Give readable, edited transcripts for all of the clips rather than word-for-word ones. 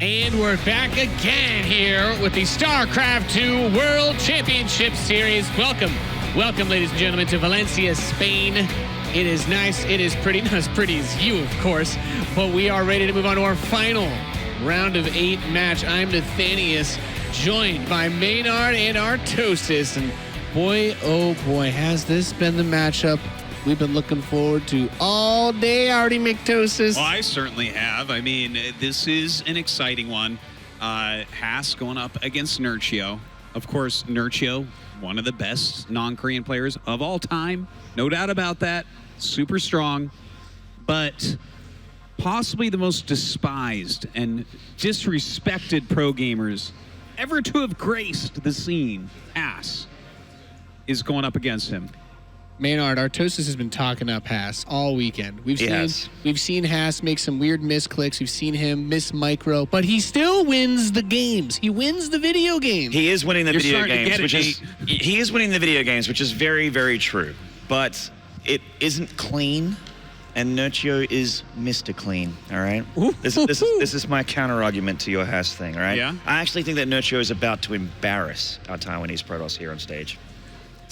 And we're back again here with the StarCraft 2 World Championship Series. Welcome, ladies and gentlemen, to Valencia, Spain. It is nice. It is pretty, not as pretty as you, of course, but we are ready to move on to our final round of 8 match. I'm Nathanius, joined by Maynard and Artosis. And boy, oh boy, has this been the matchup we've been looking forward to all day, Artie McTosis. Well, I certainly have. I mean, this is an exciting one. Haas going up against Nerchio. Of course, Nerchio, one of the best non-Korean players of all time. No doubt about that. Super strong. But possibly the most despised and disrespected pro gamers ever to have graced the scene, Haas, is going up against him. Maynard, Artosis has been talking up Haas all weekend. We've seen Haas make some weird misclicks. We've seen him miss micro, but he still wins the games. He wins the video games. He is winning the video games, he is winning the video games, which is very, very true. But it isn't clean, and Nerchio is Mr. Clean. All right. This is my counter argument to your Haas thing. All right. Yeah. I actually think that Nerchio is about to embarrass our Taiwanese Protoss here on stage.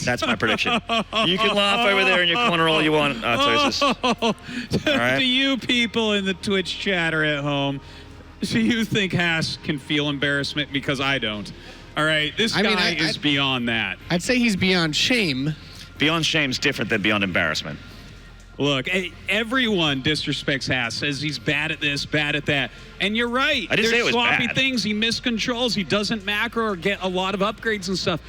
That's my prediction. You can laugh over there in your corner all you want, Artosis. Right? To you people in the Twitch chat or at home, do you think Haas can feel embarrassment? Because I don't. All right, this guy is beyond that. I'd say he's beyond shame. Beyond shame's different than beyond embarrassment. Look, everyone disrespects Haas, says he's bad at this, bad at that. And you're right. I didn't say it was sloppy bad. things. He miscontrols. He doesn't macro or get a lot of upgrades and stuff.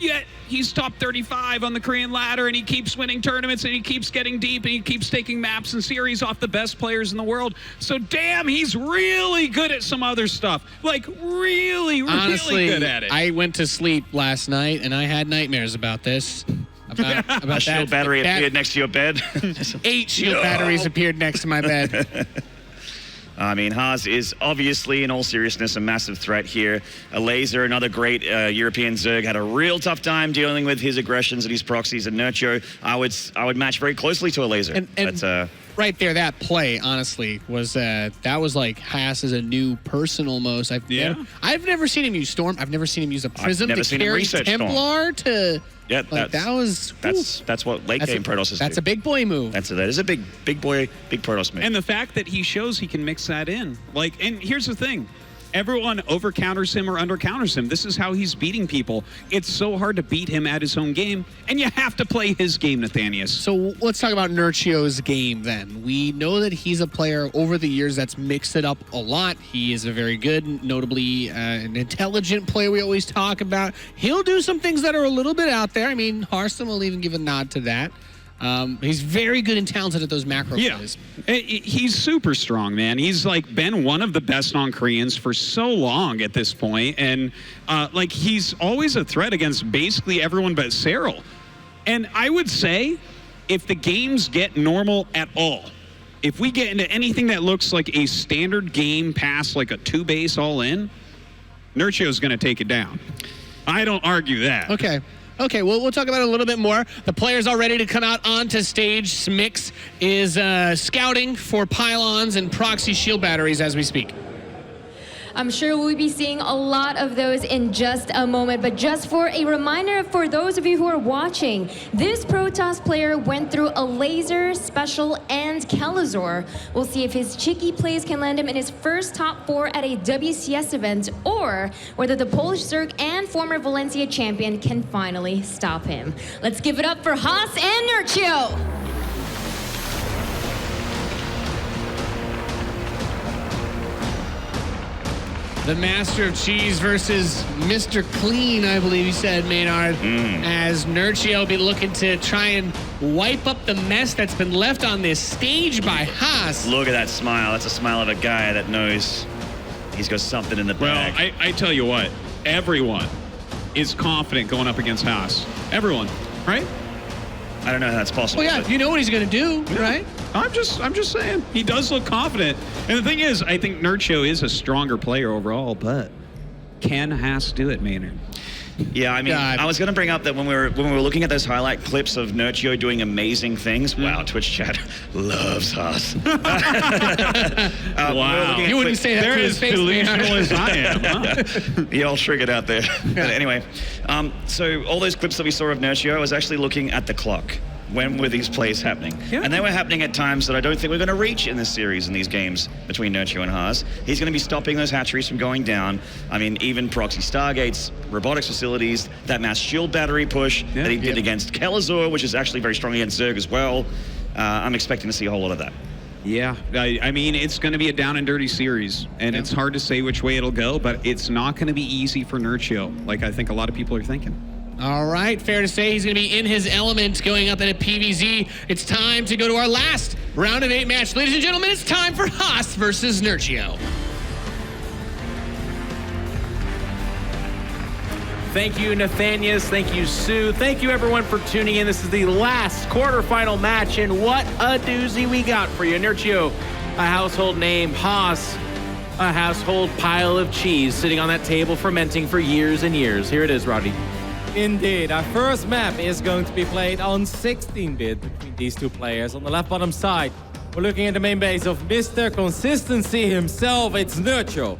Yet he's top 35 on the Korean ladder, and he keeps winning tournaments, and he keeps getting deep, and he keeps taking maps and series off the best players in the world. So damn, he's really good at some other stuff. Like really, Honestly, really good at it. I went to sleep last night, and I had nightmares about this. About A shield battery appeared next to your bed. 8 shield batteries appeared next to my bed. I mean, Haas is obviously, in all seriousness, a massive threat here. A Laser, another great European Zerg, had a real tough time dealing with his aggressions and his proxies. And Nerchio, I would match very closely to a Laser. And right there, that play, honestly, was that was like Haas as a new person almost. I've never seen him use Storm. I've never seen him use a Prism to carry Templar to. Yeah, like, that's what late game Protoss is. That's a big boy move. That is a big Protoss move. And the fact that he shows he can mix that in. Like, and here's the thing. Everyone over counters him or under counters him. This is how he's beating people. It's so hard to beat him at his own game, and you have to play his game, Nathanius. So let's talk about Nerchio's game then. We know that he's a player over the years that's mixed it up a lot. He is a very good, notably an intelligent player we always talk about. He'll do some things that are a little bit out there. I mean, Harston will even give a nod to that. He's very good and talented at those macro plays. He's super strong, man. He's like been one of the best non-Koreans for so long at this point, and like he's always a threat against basically everyone but Cyril. And I would say, if the games get normal at all, if we get into anything that looks like a standard game past like a 2-base all-in, Nerchio's going to take it down. I don't argue that. Okay, well, we'll talk about it a little bit more. The players all ready to come out onto stage. Smix is scouting for pylons and proxy shield batteries as we speak. I'm sure we'll be seeing a lot of those in just a moment, but just for a reminder for those of you who are watching, this Protoss player went through a Laser, Special, and Kelazor. We'll see if his cheeky plays can land him in his first top 4 at a WCS event, or whether the Polish Zerg and former Valencia champion can finally stop him. Let's give it up for Haas and Nerchio. The Master of Cheese versus Mr. Clean, I believe you said, Maynard. As Nerchio will be looking to try and wipe up the mess that's been left on this stage by Haas. Look at that smile. That's a smile of a guy that knows he's got something in the bag. Well, I tell you what, everyone is confident going up against Haas. Everyone, right? I don't know how that's possible. Well, yeah, you know what he's going to do, right? I'm just saying. He does look confident. And the thing is, I think Nerchio is a stronger player overall, but can Haas do it, Maynard? Yeah, I mean, God. I was going to bring up that when we were looking at those highlight clips of Nerchio doing amazing things. Wow, Twitch chat loves us. Wow. You wouldn't say that They're to as his face, delusional as I am. Huh? You all triggered out there. But anyway, so all those clips that we saw of Nerchio, I was actually looking at the clock. When were these plays happening? Yeah. And they were happening at times that I don't think we're going to reach in this series, in these games between Nerchio and Haas. He's going to be stopping those hatcheries from going down. I mean, even proxy stargates, robotics facilities, that mass shield battery push that he did against Kelazor, which is actually very strong against Zerg as well. I'm expecting to see a whole lot of that. Yeah, I mean, it's going to be a down and dirty series, and it's hard to say which way it'll go, but it's not going to be easy for Nerchio, like I think a lot of people are thinking. All right, fair to say he's going to be in his element going up in a PVZ. It's time to go to our last round of 8 match. Ladies and gentlemen, it's time for Haas versus Nerchio. Thank you, Nathanius. Thank you, Sue. Thank you, everyone, for tuning in. This is the last quarterfinal match, and what a doozy we got for you. Nerchio, a household name. Haas, a household pile of cheese sitting on that table fermenting for years and years. Here it is, Roddy. Indeed, our first map is going to be played on 16-bit between these two players. On the left bottom side, we're looking at the main base of Mr. Consistency himself. It's Nerchio.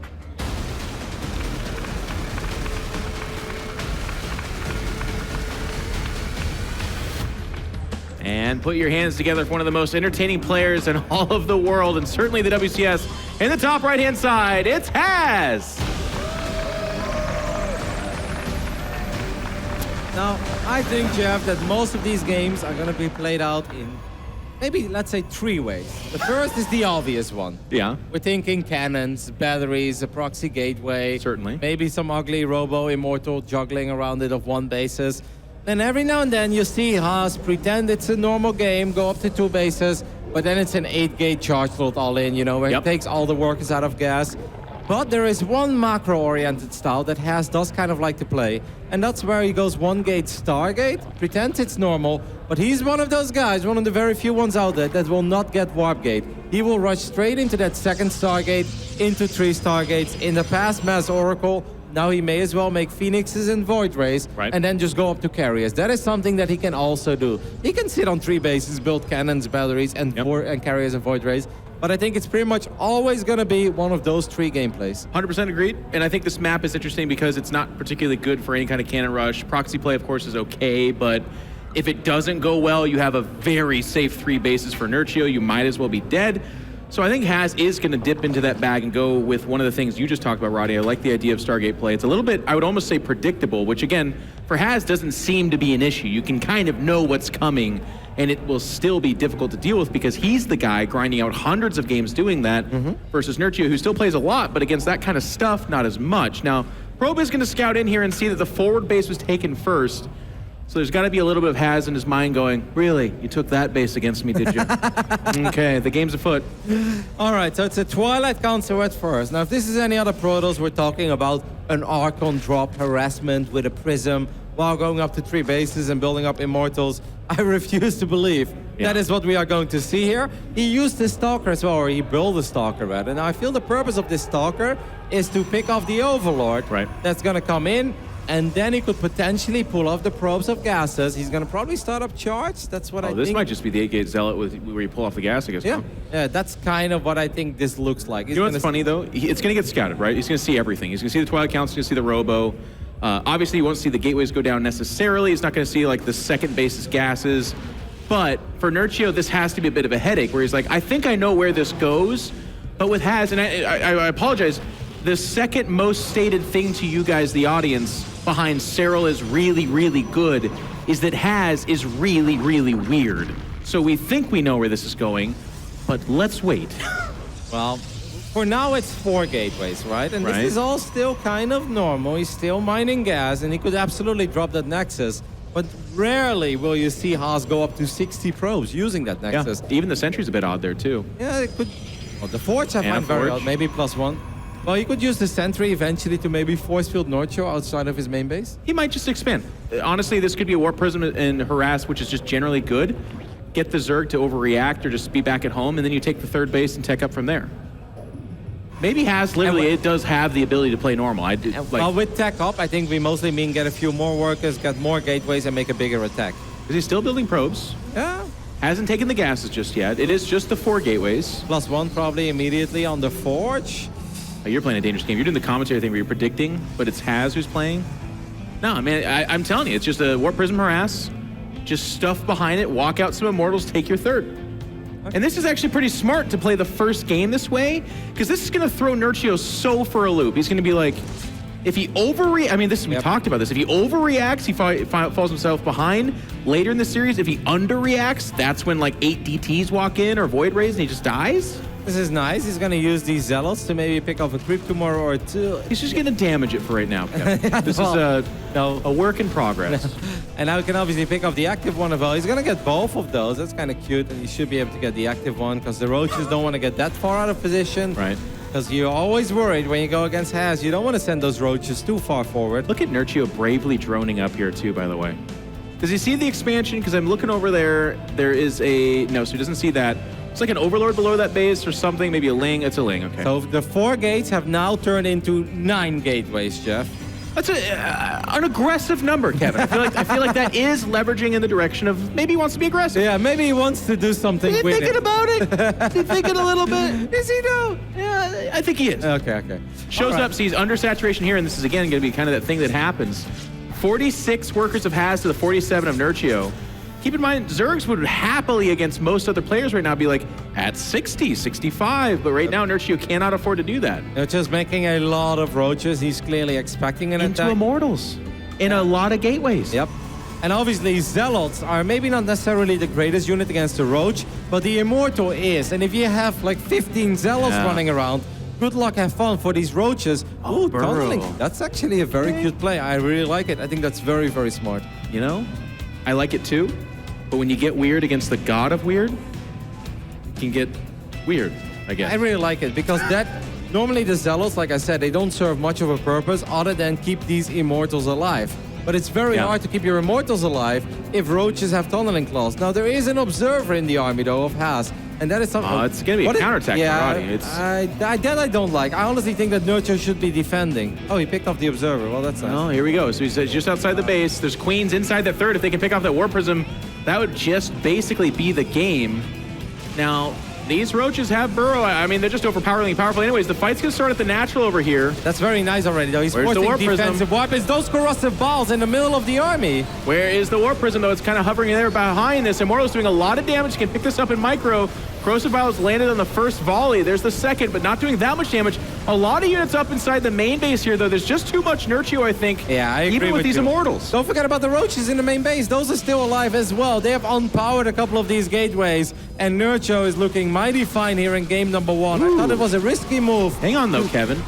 And put your hands together for one of the most entertaining players in all of the world, and certainly the WCS. In the top right-hand side, it's Haz. Now, I think, Jeff, that most of these games are going to be played out in maybe, let's say, 3 ways. The first is the obvious one. Yeah. We're thinking cannons, batteries, a proxy gateway. Certainly. Maybe some ugly robo-immortal juggling around it of one bases. Then every now and then you see Haas pretend it's a normal game, go up to 2 bases, but then it's an 8-gate charge load all in, you know, where it takes all the workers out of gas. But there is one macro-oriented style that Haas does kind of like to play, and that's where he goes 1-gate Stargate, pretends it's normal, but he's one of those guys, one of the very few ones out there that will not get Warp Gate. He will rush straight into that 2nd Stargate, into 3 Stargates, in the past Mass Oracle. Now he may as well make Phoenixes and Void Rays, and then just go up to carriers. That is something that he can also do. He can sit on 3 bases, build cannons, batteries, and carriers and Void Rays. But I think it's pretty much always going to be one of those 3 gameplays. 100% agreed. And I think this map is interesting because it's not particularly good for any kind of cannon rush. Proxy play, of course, is okay, but if it doesn't go well, you have a very safe 3 bases for Nerchio. You might as well be dead. So I think Haz is going to dip into that bag and go with one of the things you just talked about, Roddy. I like the idea of Stargate play. It's a little bit, I would almost say, predictable, which again, for Haz doesn't seem to be an issue. You can kind of know what's coming, and it will still be difficult to deal with because he's the guy grinding out hundreds of games doing that versus Nerchio, who still plays a lot, but against that kind of stuff, not as much. Now, Probe is going to scout in here and see that the forward base was taken first. So there's got to be a little bit of Haz in his mind going, really? You took that base against me, did you? Okay, the game's afoot. All right, so it's a Twilight Council at first. Now, if this is any other Protoss, we're talking about an Archon drop harassment with a Prism while going up to 3 bases and building up Immortals. I refuse to believe that is what we are going to see here. He used the Stalker as well, or he built a Stalker rather. And I feel the purpose of this Stalker is to pick off the Overlord that's going to come in. And then he could potentially pull off the probes of gases. He's going to probably start up charge. That's what I think. This might just be the 8-gate Zealot where you pull off the gas, I guess. Yeah, that's kind of what I think this looks like. You know what's funny, though? It's going to get scouted, right? He's going to see everything. He's going to see the Twilight Council. He's going to see the Robo. Obviously, he won't see the gateways go down necessarily. He's not going to see, like, the 2nd base's gases. But for Nerchio, this has to be a bit of a headache, where he's like, I think I know where this goes. But with Haz, and I apologize, the second most stated thing to you guys, the audience, behind Cyril is really, really good, is that Haz is really, really weird. So we think we know where this is going, but let's wait. Well, for now it's 4 gateways, right? And this is all still kind of normal. He's still mining gas, and he could absolutely drop that Nexus. But rarely will you see Haas go up to 60 probes using that Nexus. Yeah, even the Sentry's a bit odd there, too. Yeah, it could... Well, the Forge I find very odd, maybe +1. Well, you could use the Sentry eventually to maybe force field Nerchio outside of his main base. He might just expand. Honestly, this could be a Warp Prism and Harass, which is just generally good. Get the Zerg to overreact or just be back at home, and then you take the 3rd base and tech up from there. Maybe Has literally, it does have the ability to play normal. Well, with tech up, I think we mostly mean get a few more workers, get more gateways, and make a bigger attack. Is he still building probes? Yeah. Hasn't taken the gases just yet. It is just the 4 gateways. +1 probably immediately on the Forge. Oh, you're playing a dangerous game. You're doing the commentary thing where you're predicting, but it's Has who's playing. No, I mean, I'm telling you, it's just a Warp Prism harass. Just stuff behind it, walk out some Immortals, take your third. And this is actually pretty smart to play the first game this way, because this is going to throw Nerchio so for a loop. He's going to be like, if he overreacts, I mean, we talked about this. If he overreacts, he falls himself behind. Later in the series, if he underreacts, that's when like 8 DTs walk in or Void Rays and he just dies. This is nice. He's going to use these Zealots to maybe pick off a creep tomorrow or 2. He's just going to damage it for right now, Kevin. This is a work in progress. And now he can obviously pick up the active one as well. He's going to get both of those. That's kind of cute. And he should be able to get the active one because the Roaches don't want to get that far out of position. Right. Because you're always worried when you go against Has. You don't want to send those Roaches too far forward. Look at Nerchio bravely droning up here too, by the way. Does he see the expansion? Because I'm looking over there. There is a... No, so he doesn't see that. It's like an Overlord below that base or something. Maybe a Ling. It's a Ling, okay. So the 4 gates have now turned into 9 gateways, Jeff. That's an aggressive number, Kevin. I feel like that is leveraging in the direction of maybe he wants to be aggressive. Yeah, maybe he wants to do something with thinking about it? Is he thinking a little bit? Is he though? Yeah, I think he is. Okay. Shows up, sees undersaturation here, and this is again going to be kind of that thing that happens. 46 workers of Has to the 47 of Nerchio. Keep in mind, Zergs would happily, against most other players right now, be like at 60, 65. But right now, Nerchio cannot afford to do that. They're just making a lot of Roaches. He's clearly expecting an attack. Into Immortals. In a lot of gateways. Yep. And obviously, Zealots are maybe not necessarily the greatest unit against the Roach, but the Immortal is. And if you have like 15 Zealots running around, good luck, have fun for these Roaches. Oh, tunneling. That's actually a very cute play. I really like it. I think that's very, very smart. You know, I like it too. But when you get weird against the god of weird, you can get weird, I guess. I really like it because normally the Zealots, like I said, they don't serve much of a purpose other than keep these Immortals alive. But it's very hard to keep your Immortals alive if Roaches have tunneling claws. Now, there is an Observer in the army, though, of Has. And that is something... it's going to be a counterattack for Roddy. That I don't like. I honestly think that Nerchio should be defending. Oh, he picked off the Observer. Well, that's nice. Oh, here we go. So he's just outside the base. There's Queens inside the third. If they can pick off that Warp Prism, that would just basically be the game. Now, these Roaches have Burrow. I mean, they're just overpowering powerful anyways. The fight's going to start at the natural over here. That's very nice already, though. He's forcing defensive weapons. Those corrosive balls in the middle of the army. Where is the Warp Prism, though? It's kind of hovering there behind this. Immortal's doing a lot of damage. You can pick this up in micro. Corrosive Balls landed on the first volley. There's the second, but not doing that much damage. A lot of units up inside the main base here, though. There's just too much Nerchio, I think. Yeah, I agree even with these Immortals. Don't forget about the Roaches in the main base. Those are still alive as well. They have unpowered a couple of these gateways, and Nerchio is looking mighty fine here in game number 1. I thought it was a risky move. Hang on, though, Kevin.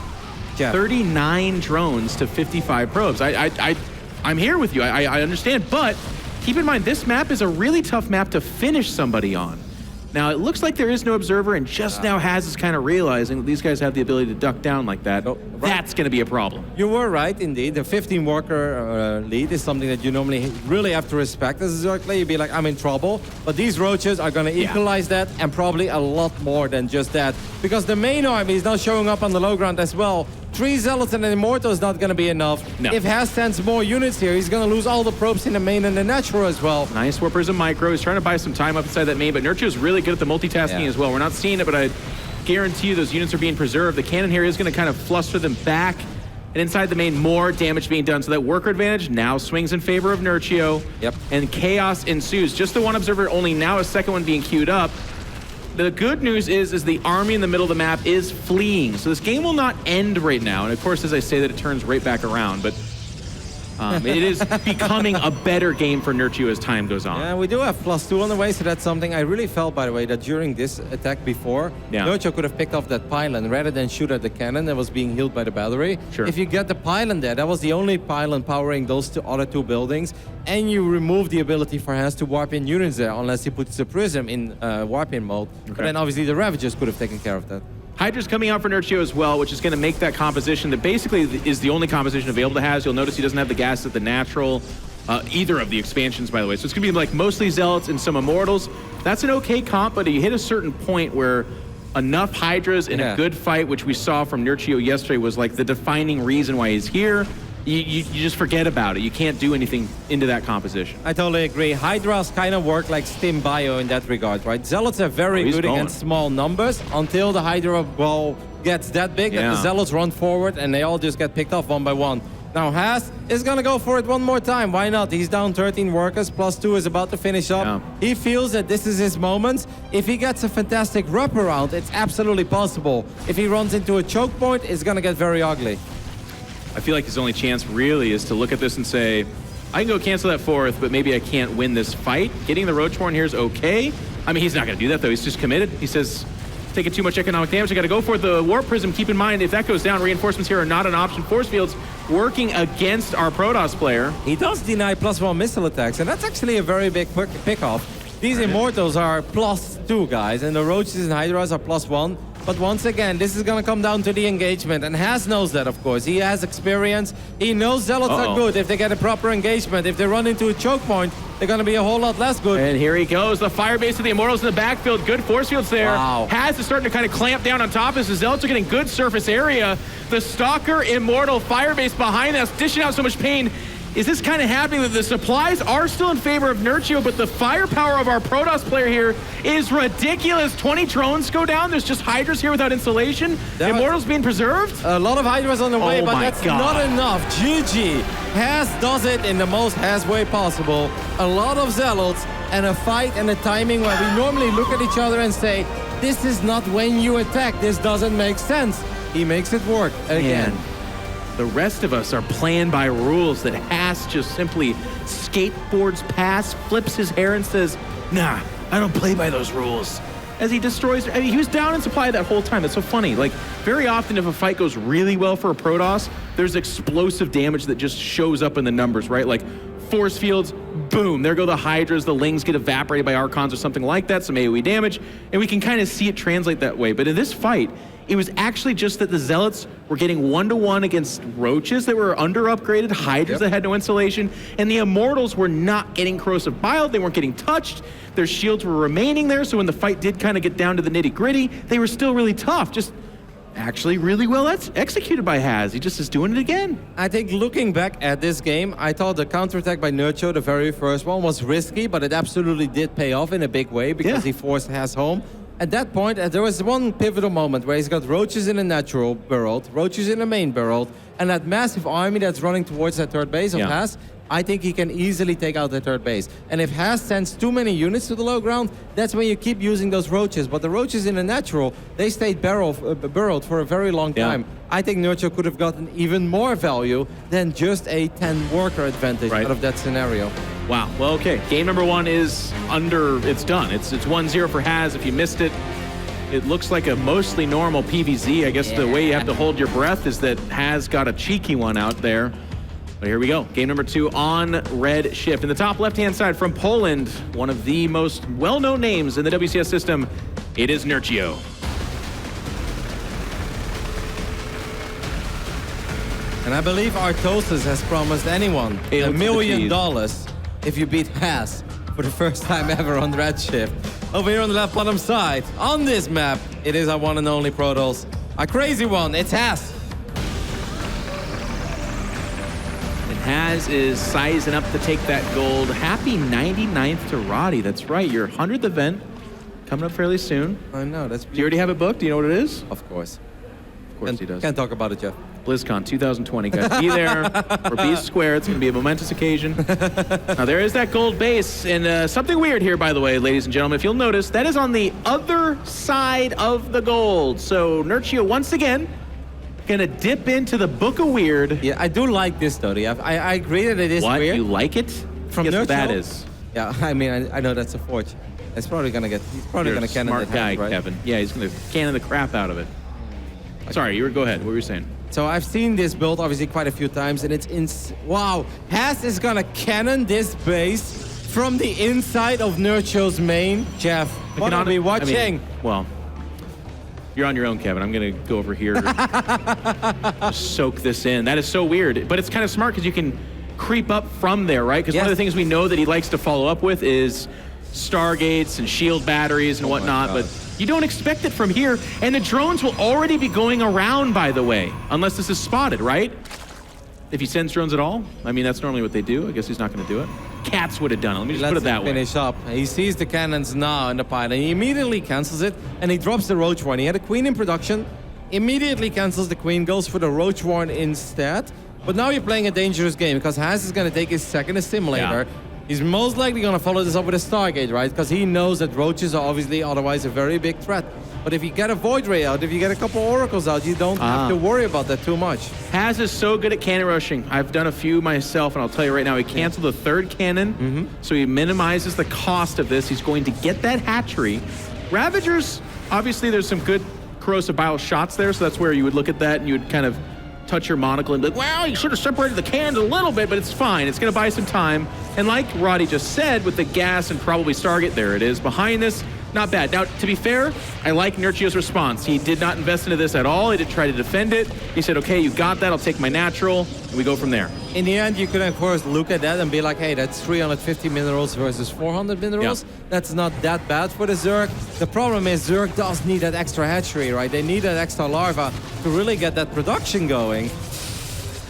Jeff. 39 drones to 55 probes. I'm here with you. I understand, but keep in mind, this map is a really tough map to finish somebody on. Now, it looks like there is no Observer, and just now Has is kind of realizing that these guys have the ability to duck down like that. That's going to be a problem. You were right, indeed. The 15-worker lead is something that you normally really have to respect as a Zerg player. You'd be like, I'm in trouble. But these Roaches are going to equalize that, and probably a lot more than just that. Because the main army is now showing up on the low ground as well. 3 Zealots and an Immortal is not going to be enough. No. If Has sends more units here, he's going to lose all the probes in the main and the natural as well. Nice Warpers and micro. He's trying to buy some time up inside that main, but Nerchio's really good at the multitasking as well. We're not seeing it, but I guarantee you those units are being preserved. The cannon here is going to kind of fluster them back. And inside the main, more damage being done. So that worker advantage now swings in favor of Nerchio. Yep. And chaos ensues. Just the one Observer, only now a second one being queued up. The good news is the army in the middle of the map is fleeing. So this game will not end right now. And of course, as I say that, it turns right back around. But it is becoming a better game for Nerchio as time goes on. Yeah, we do have +2 on the way, so that's something. I really felt, by the way, that during this attack before, Nerchio could have picked off that pylon rather than shoot at the cannon that was being healed by the battery. Sure. If you get the pylon there, that was the only pylon powering those other 2 buildings, and you remove the ability for Has to warp in units there, unless he puts the Prism in warp-in mode. Okay. But then obviously the Ravagers could have taken care of that. Hydra's coming out for Nerchio as well, which is going to make that composition that basically is the only composition available to Has. You'll notice he doesn't have the gas at the natural, either of the expansions, by the way. So it's going to be like mostly Zealots and some Immortals. That's an okay comp, but you hit a certain point where enough Hydras in a good fight, which we saw from Nerchio yesterday, was like the defining reason why he's here. You just forget about it. You can't do anything into that composition. I totally agree. Hydras kind of work like Stim Bio in that regard, right? Zealots are very good against small numbers until the Hydra ball gets that big that the Zealots run forward and they all just get picked off one by one. Now Haas is going to go for it one more time. Why not? He's down 13 workers. +2 is about to finish up. He feels that this is his moment. If he gets a fantastic wraparound, it's absolutely possible. If he runs into a choke point, it's going to get very ugly. I feel like his only chance really is to look at this and say, I can go cancel that 4th, but maybe I can't win this fight. Getting the Roachborn here is okay. I mean, he's not going to do that, though. He's just committed. He says, taking too much economic damage. I got to go for it. The Warp Prism, keep in mind, if that goes down, reinforcements here are not an option. Force fields working against our Protoss player. He does deny +1 missile attacks, and that's actually a very big pick-off. These Immortals are +2, guys, and the Roaches and Hydras are +1. But once again, this is going to come down to the engagement, and Haas knows that, of course. He has experience. He knows Zealots are good if they get a proper engagement. If they run into a choke point, they're going to be a whole lot less good. And here he goes, the Firebase of the Immortals in the backfield. Good force fields there. Wow. Haas is starting to kind of clamp down on top as the Zealots are getting good surface area. The Stalker Immortal Firebase behind us, dishing out so much pain. Is this kind of happening that the supplies are still in favor of Nerchio, but the firepower of our Protoss player here is ridiculous. 20 drones go down. There's just Hydras here without insulation. Immortals being preserved. A lot of Hydras on the way, but that's not enough. GG. Haas does it in the most Haas way possible. A lot of Zealots and a fight and a timing where we normally look at each other and say, this is not when you attack. This doesn't make sense. He makes it work again. Man. The rest of us are playing by rules that Haas just simply skateboards past, flips his hair and says, nah, I don't play by those rules. As he destroys, I mean, he was down in supply that whole time. That's so funny. Like, very often if a fight goes really well for a Protoss, there's explosive damage that just shows up in the numbers, right? Like, force fields, boom, there go the Hydras, the Lings get evaporated by Archons or something like that, some AoE damage, and we can kind of see it translate that way. But in this fight, it was actually just that the Zealots were getting 1-to-1 against Roaches that were under-upgraded, Hydras that had no insulation, and the Immortals were not getting corrosive bile, they weren't getting touched, their shields were remaining there, so when the fight did kind of get down to the nitty-gritty, they were still really tough, just actually really well executed by Haas. He just is doing it again. I think looking back at this game, I thought the counterattack by Nerchio, the very first one, was risky, but it absolutely did pay off in a big way because he forced Haas home. At that point, there was one pivotal moment where he's got Roaches in a natural world, Roaches in a main world, and that massive army that's running towards that third base of Haas. I think he can easily take out the third base. And if Haas sends too many units to the low ground, that's when you keep using those Roaches. But the Roaches in a natural, they stayed burrowed for a very long time. I think Nerchio could have gotten even more value than just a 10-worker advantage out of that scenario. Wow. Well, okay. Game number 1 is it's done. It's 1-0 for Haas. If you missed it, it looks like a mostly normal PVZ. I guess the way you have to hold your breath is that Haas got a cheeky one out there. But here we go. Game number 2 on Red Shift. In the top left-hand side from Poland, one of the most well-known names in the WCS system, it is Nerchio. And I believe Artosis has promised anyone $1 million if you beat Haas for the first time ever on Red Shift. Over here on the left bottom side, on this map, it is our one and only Protoss. A crazy one, it's Haas. Haas is sizing up to take that gold. Happy 99th to Roddy. That's right, your 100th event coming up fairly soon. I know, that's Do you already have it booked? Do you know what it is? Of course. Of course he does. Can't talk about it, Jeff. BlizzCon 2020, guys. Be there or be square. It's going to be a momentous occasion. Now, there is that gold base. And something weird here, by the way, ladies and gentlemen. If you'll notice, that is on the other side of the gold. So, Nerchio, once again, gonna dip into the Book of Weird. Yeah, I do like this though. I agree that it is what? weird. You like it? From Guess Nerchio? what that is. Yeah, I mean, I know that's a forge. It's probably gonna get. He's probably gonna cannon smart that guy, hand, right? Kevin. Yeah, he's gonna cannon the crap out of it. Sorry, go ahead. What were you saying? So I've seen this build obviously quite a few times, and it's wow. Haas is gonna cannon this base from the inside of Nerchio's main. Jeff, what are we watching? I mean, well, you're on your own, Kevin. I'm going to go over here and soak this in. That is so weird. But it's kind of smart because you can creep up from there, right? Because one of the things we know that he likes to follow up with is Stargates and shield batteries and whatnot, God. but you don't expect it from here. And the drones will already be going around, by the way, unless this is spotted, right? If he sends drones at all, I mean, that's normally what they do. I guess he's not going to do it. Cats would have done it. Let me just put it that way. Finish up. He sees the cannons now in the pile, and he immediately cancels it, and he drops the Roach Warren. He had a Queen in production, immediately cancels the Queen, goes for the Roach Warren instead. But now you're playing a dangerous game, because Haas is going to take his second assimilator. Yeah. He's most likely going to follow this up with a Stargate, right? Because he knows that Roaches are obviously otherwise a very big threat. But if you get a Void Ray out, if you get a couple Oracles out, you don't have to worry about that too much. Haz is so good at cannon rushing. I've done a few myself, and I'll tell you right now, he canceled the third cannon, so he minimizes the cost of this. He's going to get that hatchery. Ravagers, obviously there's some good corrosive bile shots there, so that's where you would look at that and you would kind of touch your monocle and be like, well, you should have separated the cans a little bit, but it's fine. It's going to buy some time. And like Roddy just said, with the gas and probably Stargate, there it is. Behind this, not bad. Now, to be fair, I like Nerchio's response. He did not invest into this at all. He didn't try to defend it. He said, okay, you got that. I'll take my natural, and we go from there. In the end, you could, of course, look at that and be like, hey, that's 350 minerals versus 400 minerals. Yeah. That's not that bad for the Zerg. The problem is Zerg does need that extra hatchery, right? They need that extra larva to really get that production going.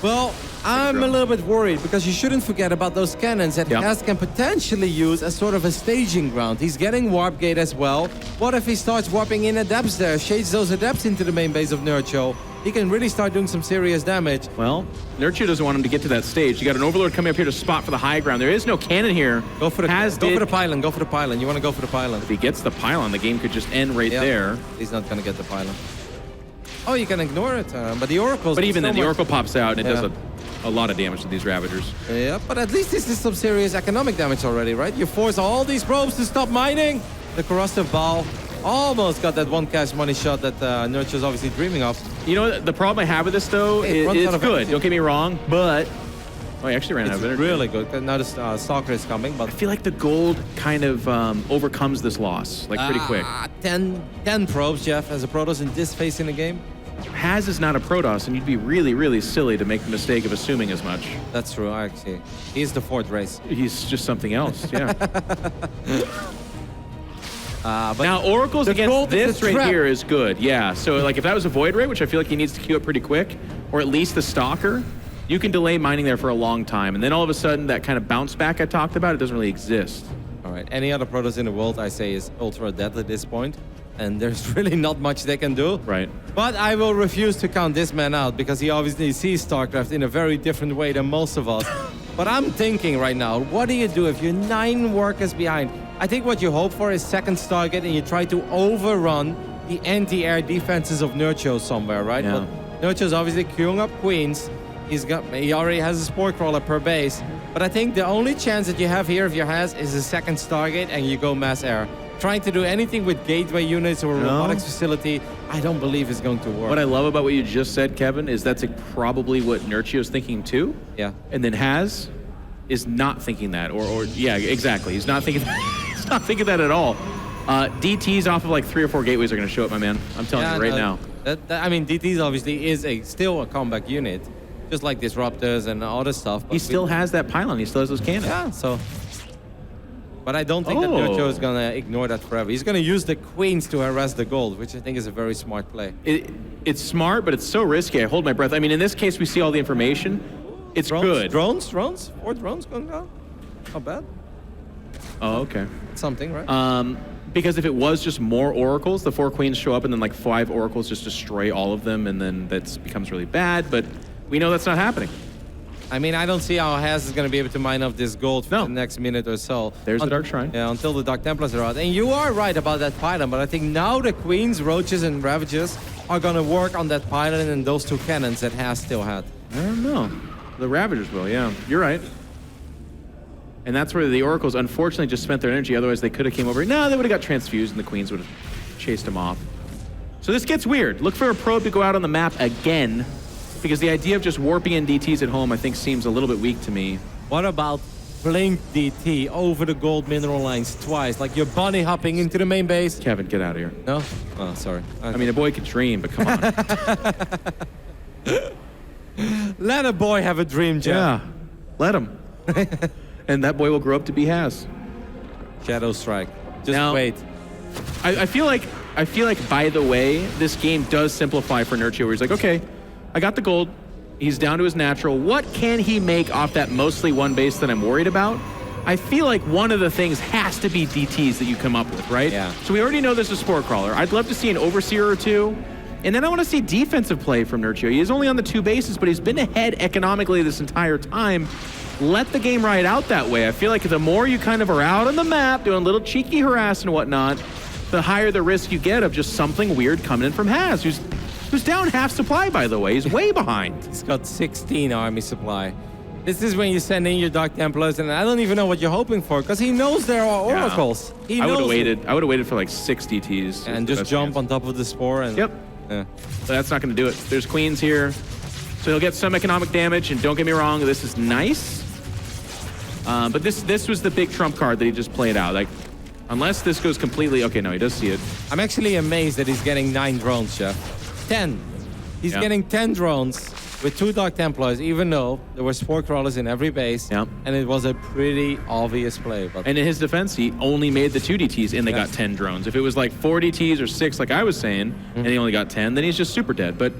Well, I'm a little bit worried because you shouldn't forget about those cannons that Haz can potentially use as sort of a staging ground. He's getting Warp Gate as well. What if he starts warping in Adepts there, shades those Adepts into the main base of Nerchio? He can really start doing some serious damage. Well, Nerchio doesn't want him to get to that stage. You got an Overlord coming up here to spot for the high ground. There is no cannon here. Go for the pylon. Go for the pylon. You want to go for the pylon. If he gets the pylon, the game could just end right there. He's not going to get the pylon. Oh, you can ignore it, but the Oracles... But even then, the Oracle pops out, and it does a lot of damage to these Ravagers. Yeah, but at least this is some serious economic damage already, right? You force all these probes to stop mining. The Corrosive Ball almost got that one cash money shot that Nerchio's obviously dreaming of. You know, the problem I have with this, though, is it's good. Don't get me wrong, but... Oh, he actually ran out of energy. Really good. Now the Stalker is coming, but... I feel like the gold kind of overcomes this loss, like, pretty quick. 10 probes, Jeff, as a Protoss in this phase in the game. Haz is not a Protoss, and you'd be really, really silly to make the mistake of assuming as much. That's true, actually. He's the fourth race. He's just something else, yeah. But now, Oracles against this right here is good, yeah. So, like, if that was a Void Ray, which I feel like he needs to queue up pretty quick, or at least the Stalker, you can delay mining there for a long time. And then all of a sudden, that kind of bounce back I talked about, it doesn't really exist. All right, any other Protoss in the world, I say, is ultra dead at this point. And there's really not much they can do. Right. But I will refuse to count this man out because he obviously sees StarCraft in a very different way than most of us. But I'm thinking right now, what do you do if you're 9 workers behind? I think what you hope for is second Stargate and you try to overrun the anti-air defenses of Nerchio somewhere, right? Yeah. But Nerchio's obviously queuing up Queens. He already has a Spore Crawler per base. But I think the only chance that you have here if you has is a second Stargate and you go mass air. Trying to do anything with gateway units or a robotics facility, I don't believe is going to work. What I love about what you just said, Kevin, is that's probably what Nerchio's thinking too. Yeah. And then Haz is not thinking that, or yeah, exactly. He's not thinking he's not thinking that at all. DTs off of like 3 or 4 gateways are going to show up, my man. I'm telling you right now. I mean, DTs obviously is still a combat unit, just like Disruptors and other stuff. He still has that pylon. He still has those cannons. Yeah, so... But I don't think that Nerchio is going to ignore that forever. He's going to use the Queens to harass the gold, which I think is a very smart play. It's smart, but it's so risky. I hold my breath. I mean, in this case, we see all the information. It's good. Drones? 4 drones going down? Not bad. Oh, okay. Something, right? Because if it was just more Oracles, the 4 Queens show up and then like 5 Oracles just destroy all of them, and then that becomes really bad. But we know that's not happening. I mean, I don't see how Haz is going to be able to mine up this gold for the next minute or so. There's the Dark Shrine. Yeah, until the Dark Templars are out. And you are right about that pylon, but I think now the Queens, Roaches, and Ravages are going to work on that pylon and those 2 cannons that Haz still had. I don't know. The Ravagers will, yeah. You're right. And that's where the Oracles unfortunately just spent their energy. Otherwise, they could have came over. No, they would have got transfused, and the Queens would have chased them off. So this gets weird. Look for a probe to go out on the map again. Because the idea of just warping in DTs at home, I think, seems a little bit weak to me. What about blink DT over the gold mineral lines twice? Like you're bunny hopping into the main base? Kevin, get out of here. No? Oh, sorry. Okay. I mean, a boy can dream, but come on. Let a boy have a dream, Jeff. Yeah, let him. And that boy will grow up to be Haz. Shadow Strike. Just Now- wait. I feel like by the way, this game does simplify for Nerchio, where he's like, okay, I got the gold. He's down to his natural. What can he make off that mostly one base that I'm worried about? I feel like one of the things has to be DTs that you come up with, right? Yeah. So we already know there's a Spore Crawler. I'd love to see an Overseer or two. And then I want to see defensive play from Nerchio. He is only on the 2 bases, but he's been ahead economically this entire time. Let the game ride out that way. I feel like the more you kind of are out on the map, doing little cheeky harass and whatnot, the higher the risk you get of just something weird coming in from Haz, who's down half supply, by the way. He's way behind. He's got 16 army supply. This is when you send in your Dark Templars, and I don't even know what you're hoping for, because he knows there are Yeah. oracles. He I would knows have it. waited. I would have waited for like 6 DTs. And just jump on top of the Spore. And, Yep. Yeah. But that's not going to do it. There's queens here. So he'll get some economic damage, and don't get me wrong, this is nice. But this was the big trump card that he just played out. Like, unless this goes completely... Okay, no, he does see it. I'm actually amazed that he's getting 9 drones, Chef. 10. He's Yeah. getting 10 drones with 2 Dark Templars, even though there were Spore Crawlers in every base. Yeah. And it was a pretty obvious play. But And in his defense, he only made the 2 DTs, and they Yeah. got 10 drones. If it was like 4 DTs or 6, like I was saying, and he only got 10, then he's just super dead. But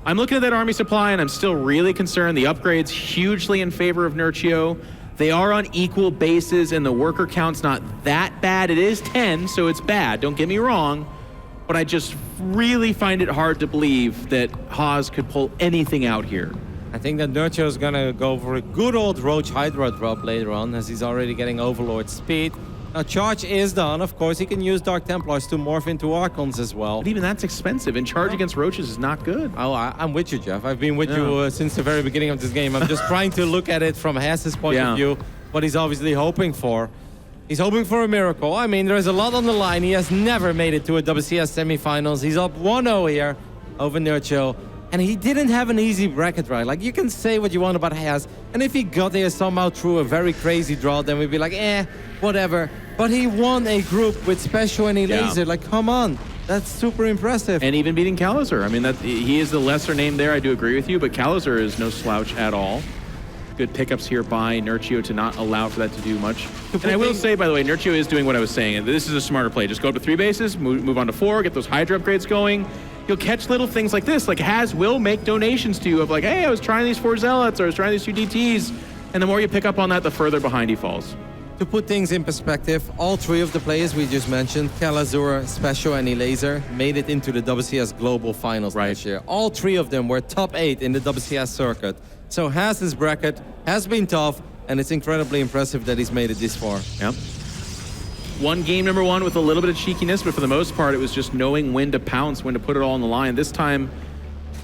I'm looking at that army supply, and I'm still really concerned. The upgrade's hugely in favor of Nerchio. They are on equal bases, and the worker count's not that bad. It is 10, so it's bad. Don't get me wrong. But I just really find it hard to believe that Haas could pull anything out here. I think that Nerchio is going to go for a good old Roach Hydra drop later on, as he's already getting Overlord speed. Now, charge is done. Of course, he can use Dark Templars to morph into Archons as well. But even that's expensive, and charge against roaches is not good. Oh, I'm with you, Jeff. I've been with Yeah. you since the very beginning of this game. I'm just trying to look at it from Hass's point Yeah. of view, what he's obviously hoping for. He's hoping for a miracle. I mean, there's a lot on the line. He has never made it to a WCS semifinals. He's up 1-0 here over Nerchio. And he didn't have an easy bracket, right? Like, you can say what you want about Haz. And if he got there somehow through a very crazy draw, then we'd be like, whatever. But he won a group with Special and Laser. Like, come on. That's super impressive. And even beating Calazar. I mean, that he is the lesser name there, I do agree with you, but Calazar is no slouch at all. Good pickups here by Nerchio to not allow for that to do much. And I will say, by the way, Nerchio is doing what I was saying. And this is a smarter play. Just go up to 3 bases, move on to 4, get those Hydra upgrades going. You'll catch little things like this. Like, Haz will make donations to you of like, hey, I was trying these 4 Zealots, or I was trying these 2 DTs. And the more you pick up on that, the further behind he falls. To put things in perspective, all 3 of the players we just mentioned, Calazur, Special, and Laser, made it into the WCS Global Finals last year. All 3 of them were top 8 in the WCS circuit. So Haz's bracket has been tough, and it's incredibly impressive that he's made it this far. Yep. One game number 1 with a little bit of cheekiness, but for the most part, it was just knowing when to pounce, when to put it all on the line. This time,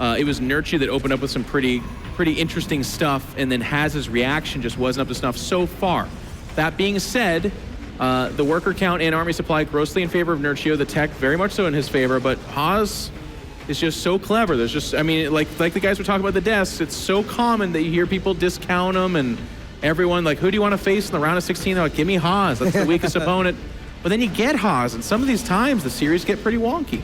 it was Nerchio that opened up with some pretty interesting stuff, and then Haz's reaction just wasn't up to snuff so far. That being said, the worker count and army supply grossly in favor of Nerchio, the tech very much so in his favor, but Haas is just so clever. There's just, I mean, like the guys were talking about the deaths, it's so common that you hear people discount them, and everyone like, who do you want to face in the round of 16? They're like, give me Haas, that's the weakest opponent. But then you get Haas, and some of these times the series get pretty wonky.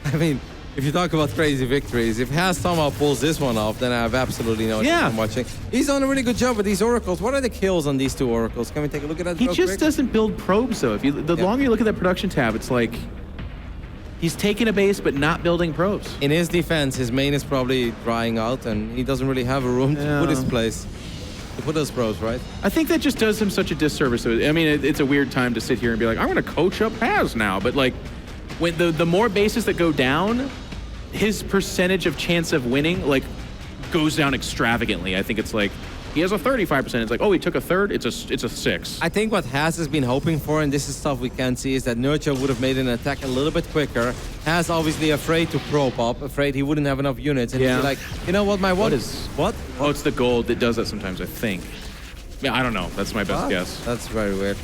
I mean, if you talk about crazy victories, if Haz somehow pulls this one off, then I have absolutely no idea I'm watching. He's done a really good job with these oracles. What are the kills on these 2 oracles? Can we take a look at that He real just quick? doesn't build probes, though. If you, the longer you look at that production tab, it's like he's taking a base but not building probes. In his defense, his main is probably drying out, and he doesn't really have a room to put his place. To put those pros, right? I think that just does him such a disservice. I mean, it's a weird time to sit here and be like, I'm going to coach up Haz now. But like, when the more bases that go down, his percentage of chance of winning like goes down extravagantly. I think it's like he has a 35%. It's like, oh, he took a third. It's a 6. I think what Haz has been hoping for, and this is stuff we can see, is that Nerchio would have made an attack a little bit quicker. Haz obviously afraid to probe up, afraid he wouldn't have enough units, and he'd be like, you know what, my What one is- what? Oh, it's the gold that does that sometimes, I think. Yeah, I don't know. That's my best guess. That's very weird.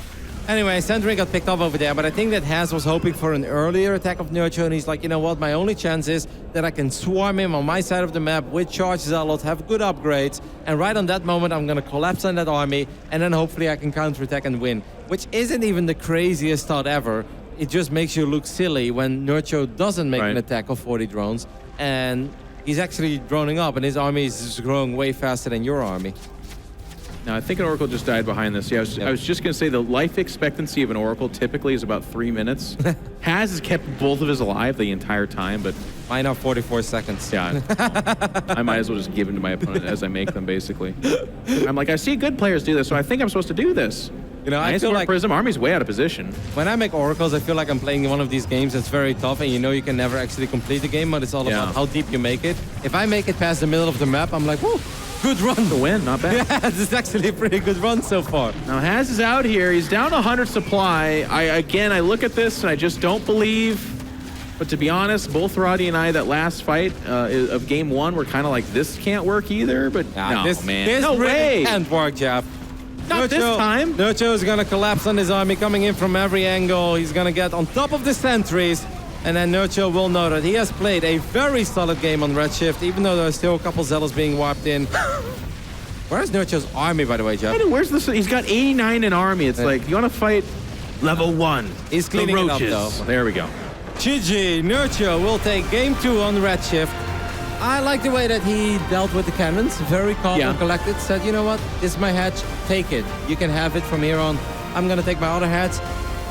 Anyway, Sentry got picked up over there, but I think that Haz was hoping for an earlier attack of Nerchio, and he's like, you know what, my only chance is that I can swarm him on my side of the map with Charge Zealot, have good upgrades, and right on that moment, I'm going to collapse on that army, and then hopefully I can counterattack and win, which isn't even the craziest thought ever. It just makes you look silly when Nerchio doesn't make an attack of 40 drones, and he's actually droning up, and his army is just growing way faster than your army. No, I think an Oracle just died behind this. Yeah, I was just going to say the life expectancy of an Oracle typically is about 3 minutes. Has kept both of us alive the entire time, but... Mine are 44 seconds. Yeah. I might as well just give them to my opponent as I make them, basically. I'm like, I see good players do this, so I think I'm supposed to do this. You know, I nice feel like Prism Army's way out of position. when I make Oracles, I feel like I'm playing one of these games that's very tough, and you know you can never actually complete the game, but it's all about how deep you make it. If I make it past the middle of the map, I'm like, whoa, good run. The win, not bad. Yeah, this is actually a pretty good run so far. Now Haz is out here. He's down 100 supply. I look at this and I just don't believe. But to be honest, both Roddy and I, that last fight of game 1, were kind of like, this can't work either. But no, this, man, this no really way. can't work, Jeff. Not this time. Nerchio is going to collapse on his army, coming in from every angle. He's going to get on top of the sentries. And then Nerchio will know that he has played a very solid game on Redshift, even though there are still a couple Zealots being warped in. Where's Nerchio's army, by the way, Jeff? Where's this? He's got 89 in army. It's like, you want to fight level 1. He's cleaning the it up, roaches. though. There we go. GG, Nerchio will take game 2 on Redshift. I like the way that he dealt with the cannons. Very calm and collected. Said, you know what? This is my hatch. Take it. You can have it from here on. I'm going to take my other hatch.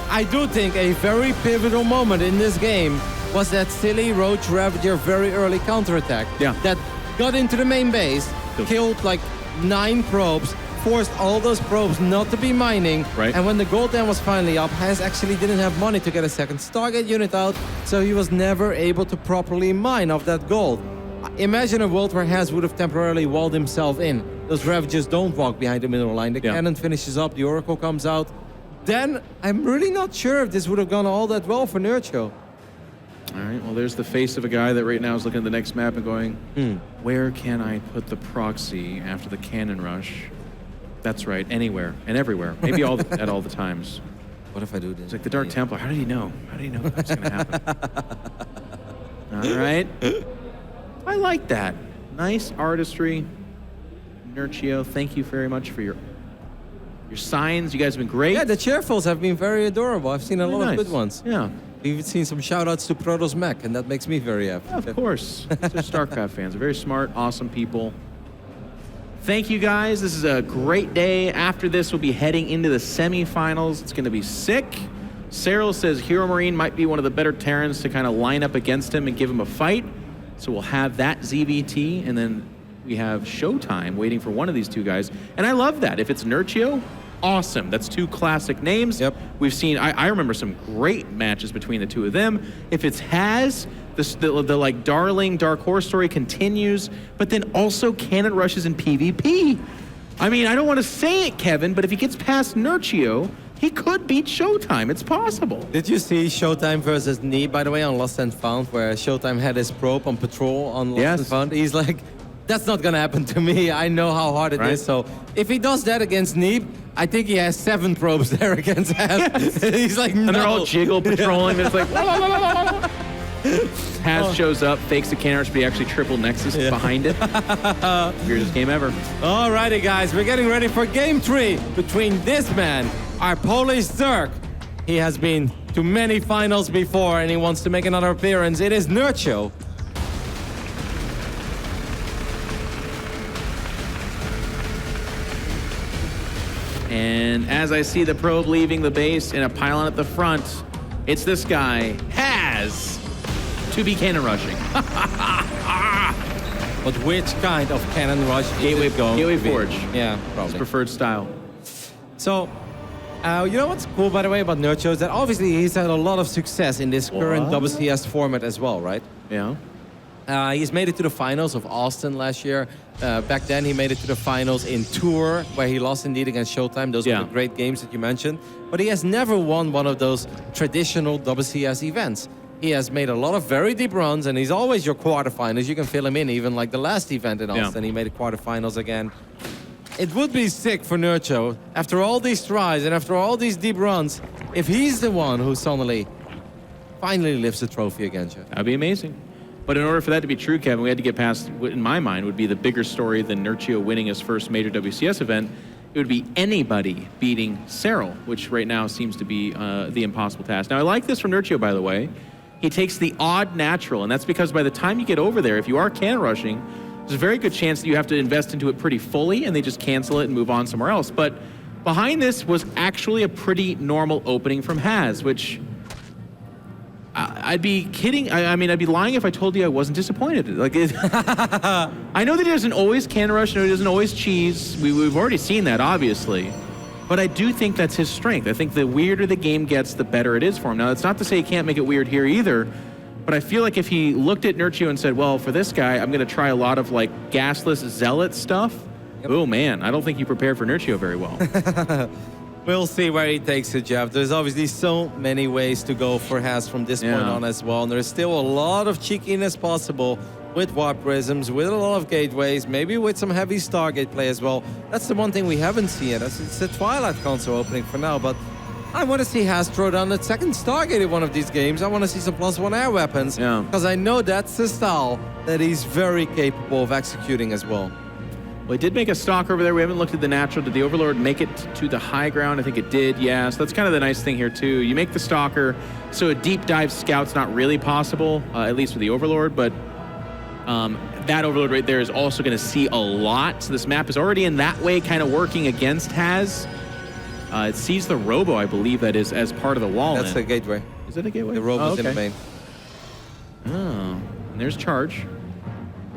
I do think a very pivotal moment in this game was that silly Roach Ravager very early counterattack. Yeah. That got into the main base, killed like 9 probes, forced all those probes not to be mining. Right. And when the gold then was finally up, Haz actually didn't have money to get a second Stargate unit out, so he was never able to properly mine off that gold. Imagine a world where Haz would have temporarily walled himself in. Those Ravagers don't walk behind the mineral line. The cannon finishes up, the Oracle comes out. Then I'm really not sure if this would have gone all that well for Nerchio. All right, well, there's the face of a guy that right now is looking at the next map and going, where can I put the proxy after the cannon rush? That's right, anywhere and everywhere. Maybe at all the times. What if I do this? It's like the Dark Templar. How did he know? How did he know that was going to happen? All right. I like that. Nice artistry. Nerchio, thank you very much for your signs. You guys have been great. Yeah, the cheerfuls have been very adorable. I've seen a lot of good ones. Yeah. We've seen some shout-outs to Protoss Mech, and that makes me very happy. Yeah, of course. They're StarCraft fans. They're very smart, awesome people. Thank you, guys. This is a great day. After this, we'll be heading into the semifinals. It's going to be sick. Cyril says Hero Marine might be one of the better Terrans to kind of line up against him and give him a fight. So we'll have that ZvT, and then we have Showtime waiting for one of these two guys. And I love that. If it's Nerchio, awesome. That's 2 classic names. Yep. We've seen, I remember some great matches between the 2 of them. If it's Haz, the like darling Dark Horse story continues, but then also cannon rushes in PvP. I mean, I don't want to say it, Kevin, but if he gets past Nerchio, he could beat Showtime. It's possible. Did you see Showtime versus Nee, by the way, on Lost and Found, where Showtime had his probe on patrol on Lost and Found? He's like, that's not going to happen to me. I know how hard it is. So if he does that against Nee, I think he has 7 probes there against Haz. He's like, no. And they're all jiggle patrolling. It's like, Haz shows up, fakes the cannon rush, but he actually triple Nexus behind it. Weirdest game ever. Alrighty, guys, we're getting ready for game 3 between this man, our Polish Zerg. He has been to many finals before, and he wants to make another appearance. It is Nerchio. And as I see the probe leaving the base in a pylon at the front, it's this guy, Haz, to be cannon rushing. But which kind of cannon rush Gateway Forge. Yeah, His probably. preferred style. So, you know what's cool, by the way, about Nerchio is that obviously he's had a lot of success in this current WCS format as well, right? Yeah. He's made it to the finals of Austin last year. Back then, he made it to the finals in Tour, where he lost indeed against Showtime. Those were the great games that you mentioned. But he has never won one of those traditional WCS events. He has made a lot of very deep runs, and he's always your quarterfinals. You can fill him in, even like the last event in Austin. He made the quarterfinals again. It would be sick for Nerchio, after all these tries and after all these deep runs, if he's the one who suddenly finally lifts the trophy against you. That'd be amazing. But in order for that to be true, Kevin, we had to get past what, in my mind, would be the bigger story than Nerchio winning his first major WCS event. It would be anybody beating Cyril, which right now seems to be the impossible task. Now, I like this from Nerchio, by the way. He takes the odd natural, and that's because by the time you get over there, if you are cannon rushing, there's a very good chance that you have to invest into it pretty fully and they just cancel it and move on somewhere else. But behind this was actually a pretty normal opening from Haz, which I'd be kidding. I mean, I'd be lying if I told you I wasn't disappointed. Like, I know that he doesn't always can rush, I know he doesn't always cheese. We've already seen that, obviously. But I do think that's his strength. I think the weirder the game gets, the better it is for him. Now, that's not to say he can't make it weird here either, but I feel like if he looked at Nerchio and said, well, for this guy, I'm going to try a lot of, like, gasless zealot stuff. Yep. Oh, man, I don't think you prepared for Nerchio very well. We'll see where he takes it, Jeff. There's obviously so many ways to go for Haz from this point on as well. And there's still a lot of cheekiness possible with Warp Prisms, with a lot of gateways, maybe with some heavy Stargate play as well. That's the one thing we haven't seen yet. It's the Twilight console opening for now, but I want to see Haz throw down the second Stargate in one of these games. I want to see some +1 air weapons, because I know that's the style that he's very capable of executing as well. Well, he did make a stock over there. We haven't looked at the natural. Did the Overlord make it to the high ground? I think it did, yeah. So that's kind of the nice thing here, too. You make the Stalker, so a deep dive scout's not really possible, at least with the Overlord, but that Overlord right there is also going to see a lot. So this map is already in that way kind of working against Haz. It sees the Robo, I believe that is, as part of the wall. That's the gateway. Is that a gateway? The Robo's in the main. Oh, and there's charge.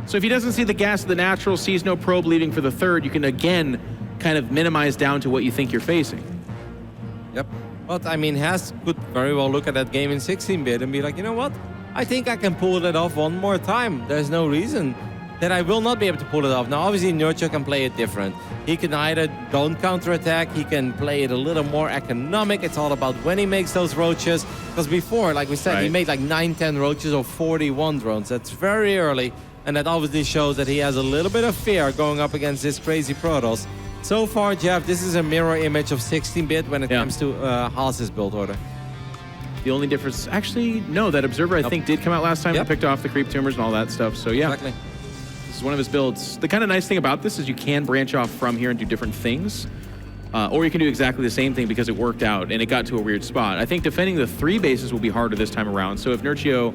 So if he doesn't see the gas of the natural, sees no probe leaving for the third, you can again kind of minimize down to what you think you're facing. Yep. But I mean, Haz could very well look at that game in 16-bit and be like, you know what? I think I can pull it off one more time. There's no reason that I will not be able to pull it off. Now, obviously, Nerchio can play it different. He can either don't counterattack, he can play it a little more economic. It's all about when he makes those roaches. Because before, like we said, he made like 9-10 roaches or 41 drones. That's very early. And that obviously shows that he has a little bit of fear going up against this crazy Protoss. So far, Jeff, this is a mirror image of 16-bit when it comes to Haz's build order. The only difference, actually, no, that Observer I think did come out last time and picked off the creep tumors and all that stuff. So yeah, exactly. This is one of his builds. The kind of nice thing about this is you can branch off from here and do different things. Or you can do exactly the same thing because it worked out and it got to a weird spot. I think defending the 3 bases will be harder this time around. So if Nerchio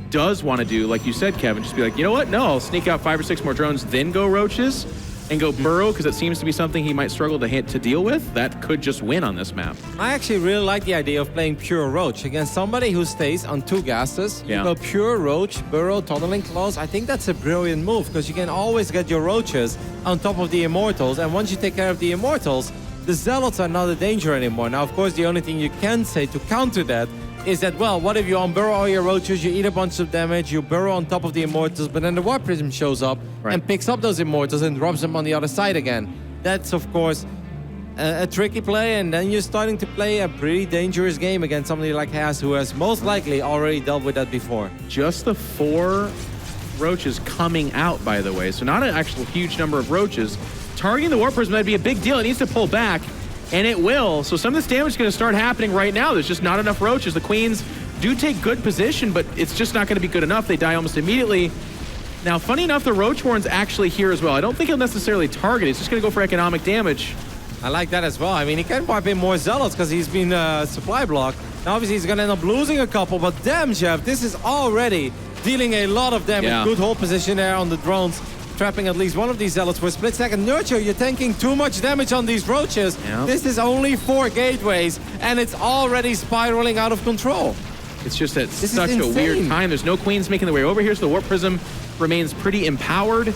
does want to do, like you said, Kevin, just be like, you know what? No, I'll sneak out 5 or 6 more drones, then go roaches and go burrow, because it seems to be something he might struggle to deal with. That could just win on this map. I actually really like the idea of playing pure roach against somebody who stays on 2 gases. You go pure roach, burrow, tunneling claws. I think that's a brilliant move, because you can always get your roaches on top of the immortals, and once you take care of the immortals, the zealots are not a danger anymore. Now, of course, the only thing you can say to counter that is that, well, what if you unburrow all your roaches, you eat a bunch of damage, you burrow on top of the immortals, but then the Warp Prism shows up and picks up those immortals and drops them on the other side again. That's, of course, a tricky play, and then you're starting to play a pretty dangerous game against somebody like Haz, who has most likely already dealt with that before. Just the 4 roaches coming out, by the way, so not an actual huge number of roaches. Targeting the Warp Prism, that'd be a big deal. It needs to pull back. And it will. So some of this damage is going to start happening right now. There's just not enough roaches. The Queens do take good position, but it's just not going to be good enough. They die almost immediately. Now, funny enough, the Roach Warren's actually here as well. I don't think he'll necessarily target. He's just going to go for economic damage. I like that as well. I mean, he can wipe in more Zealots because he's been supply blocked. Now, obviously, he's going to end up losing a couple, but damn, Jeff, this is already dealing a lot of damage. Good hold position there on the drones, trapping at least one of these Zealots for a split second. Nerchio, you're tanking too much damage on these roaches. This is only 4 gateways, and it's already spiraling out of control. It's just at such a weird time. There's no Queens making their way over here, so the Warp Prism remains pretty empowered.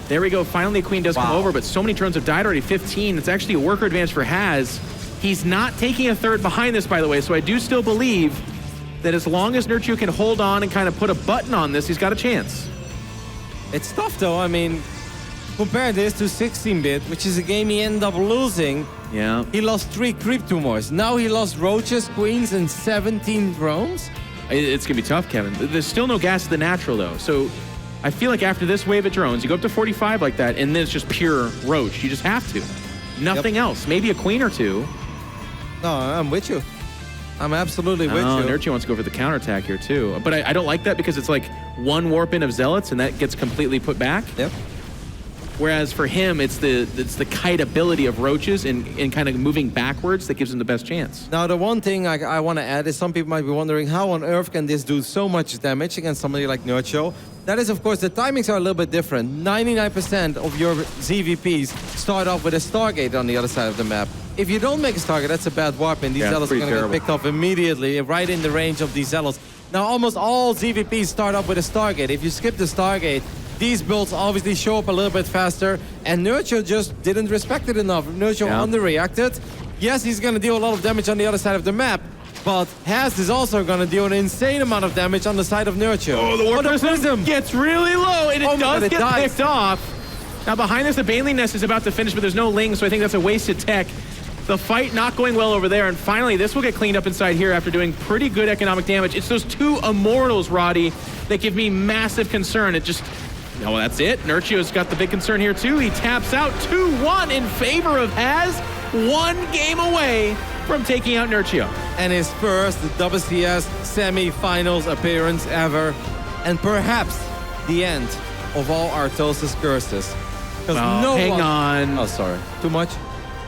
There we go. Finally, a Queen does come over, but so many drones have died already. 15. It's actually a worker advantage for Haz. He's not taking a third behind this, by the way, so I do still believe that as long as Nerchio can hold on and kind of put a button on this, he's got a chance. It's tough, though. I mean, compare this to 16-bit, which is a game he ended up losing. He lost 3 creep tumors. Now he lost roaches, queens, and 17 drones. It's going to be tough, Kevin. There's still no gas to the natural, though. So I feel like after this wave of drones, you go up to 45 like that, and then it's just pure roach. You just have to. Nothing else. Maybe a queen or 2. No, I'm with you. I'm absolutely with you. Nerchio wants to go for the counterattack here, too. But I don't like that because it's like 1 warp in of Zealots, and that gets completely put back. Whereas for him, it's the kite ability of roaches and kind of moving backwards that gives him the best chance. Now, the one thing I want to add is some people might be wondering how on earth can this do so much damage against somebody like Nerchio? That is, of course, the timings are a little bit different. 99% of your ZvPs start off with a Stargate on the other side of the map. If you don't make a Stargate, that's a bad warp, and these Zealots are going to get picked off immediately, right in the range of these Zealots. Now, almost all ZvPs start off with a Stargate. If you skip the Stargate, these builds obviously show up a little bit faster, and Nerchio just didn't respect it enough. Nerchio underreacted. Yes, he's going to deal a lot of damage on the other side of the map, but Has is also going to deal an insane amount of damage on the side of Nerchio. Oh, the Warp Prism gets really low, and it does get picked off. Now, behind this, the Baneling Nest is about to finish, but there's no Ling, so I think that's a wasted tech. The fight not going well over there, and finally, this will get cleaned up inside here after doing pretty good economic damage. It's those 2 Immortals, Roddy, that give me massive concern. It just... No, that's it. Nerchio's got the big concern here, too. He taps out 2-1 in favor of Has. 1 game away from taking out Nerchio. And his first WCS semi-finals appearance ever. And perhaps the end of all Artosis curses. Because hang on. Oh, sorry. Too much?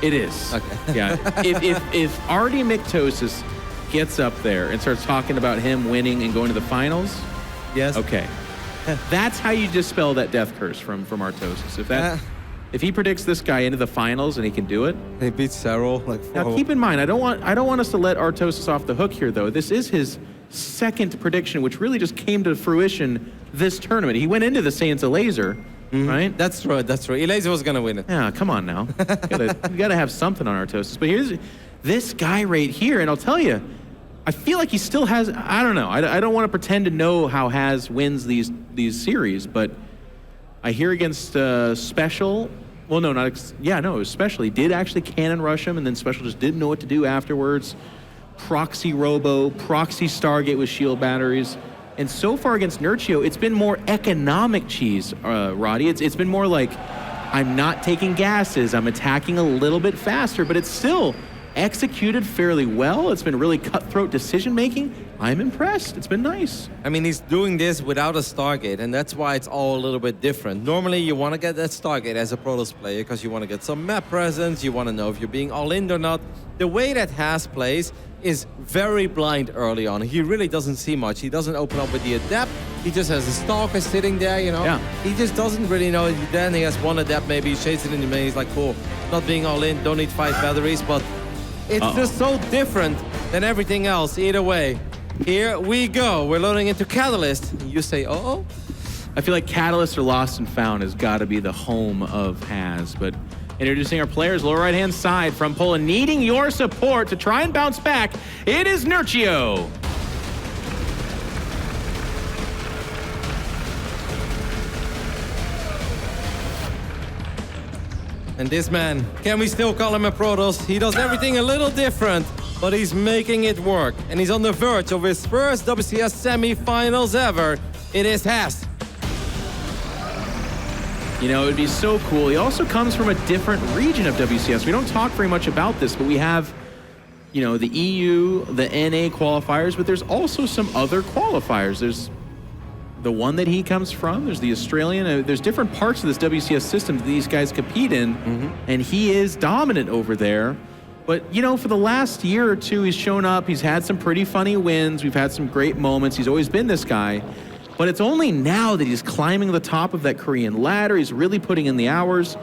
It is. Okay. Yeah. if Artie Mictosis gets up there and starts talking about him winning and going to the finals, yes. Okay. That's how you dispel that death curse from Artosis. If he predicts this guy into the finals and he can do it, he beats Cyril. Now keep in mind, I don't want us to let Artosis off the hook here, though. This is his second prediction, which really just came to fruition this tournament. He went into the Saints Laser, right? That's true. That's true. Elazer was gonna win it. Yeah, come on now. You gotta have something on Artosis. But here's this guy right here, and I'll tell you, I feel like he still has. I don't know. I don't want to pretend to know how Has wins these series, but I hear against Special. Well, no, not. It was Special. He did actually cannon rush him, and then Special just didn't know what to do afterwards. Proxy Robo, Proxy Stargate with shield batteries, and so far against Nerchio, it's been more economic cheese, Roddy. It's been more like I'm not taking gases. I'm attacking a little bit faster, but it's still executed fairly well. It's been really cutthroat decision-making. I'm impressed. It's been nice. I mean, he's doing this without a Stargate, and that's why it's all a little bit different. Normally, you want to get that Stargate as a Protoss player because you want to get some map presence, you want to know if you're being all-in or not. The way that Has plays is very blind early on. He really doesn't see much. He doesn't open up with the Adept. He just has a Stalker sitting there, you know? Yeah. He just doesn't really know. Then he has one Adept, maybe he shades it in the main. He's like, cool, not being all-in, don't need 5 batteries, but it's just so different than everything else. Either way, here we go. We're loading into Catalyst. You say, uh-oh? I feel like Catalyst or Lost and Found has got to be the home of Has, but introducing our players, lower right-hand side from Poland, needing your support to try and bounce back, it is Nerchio. And this man, can we still call him a Protoss? He does everything a little different, but he's making it work. And he's on the verge of his first WCS semi-finals ever. It is Has. You know, it'd be so cool. He also comes from a different region of WCS. We don't talk very much about this, but we have, you know, the EU, the NA qualifiers, but there's also some other qualifiers. There's the one that he comes from, there's the Australian, there's different parts of this WCS system that these guys compete in, and he is dominant over there. But, you know, for the last year or two, he's shown up, he's had some pretty funny wins, we've had some great moments, he's always been this guy. But it's only now that he's climbing the top of that Korean ladder, he's really putting in the hours,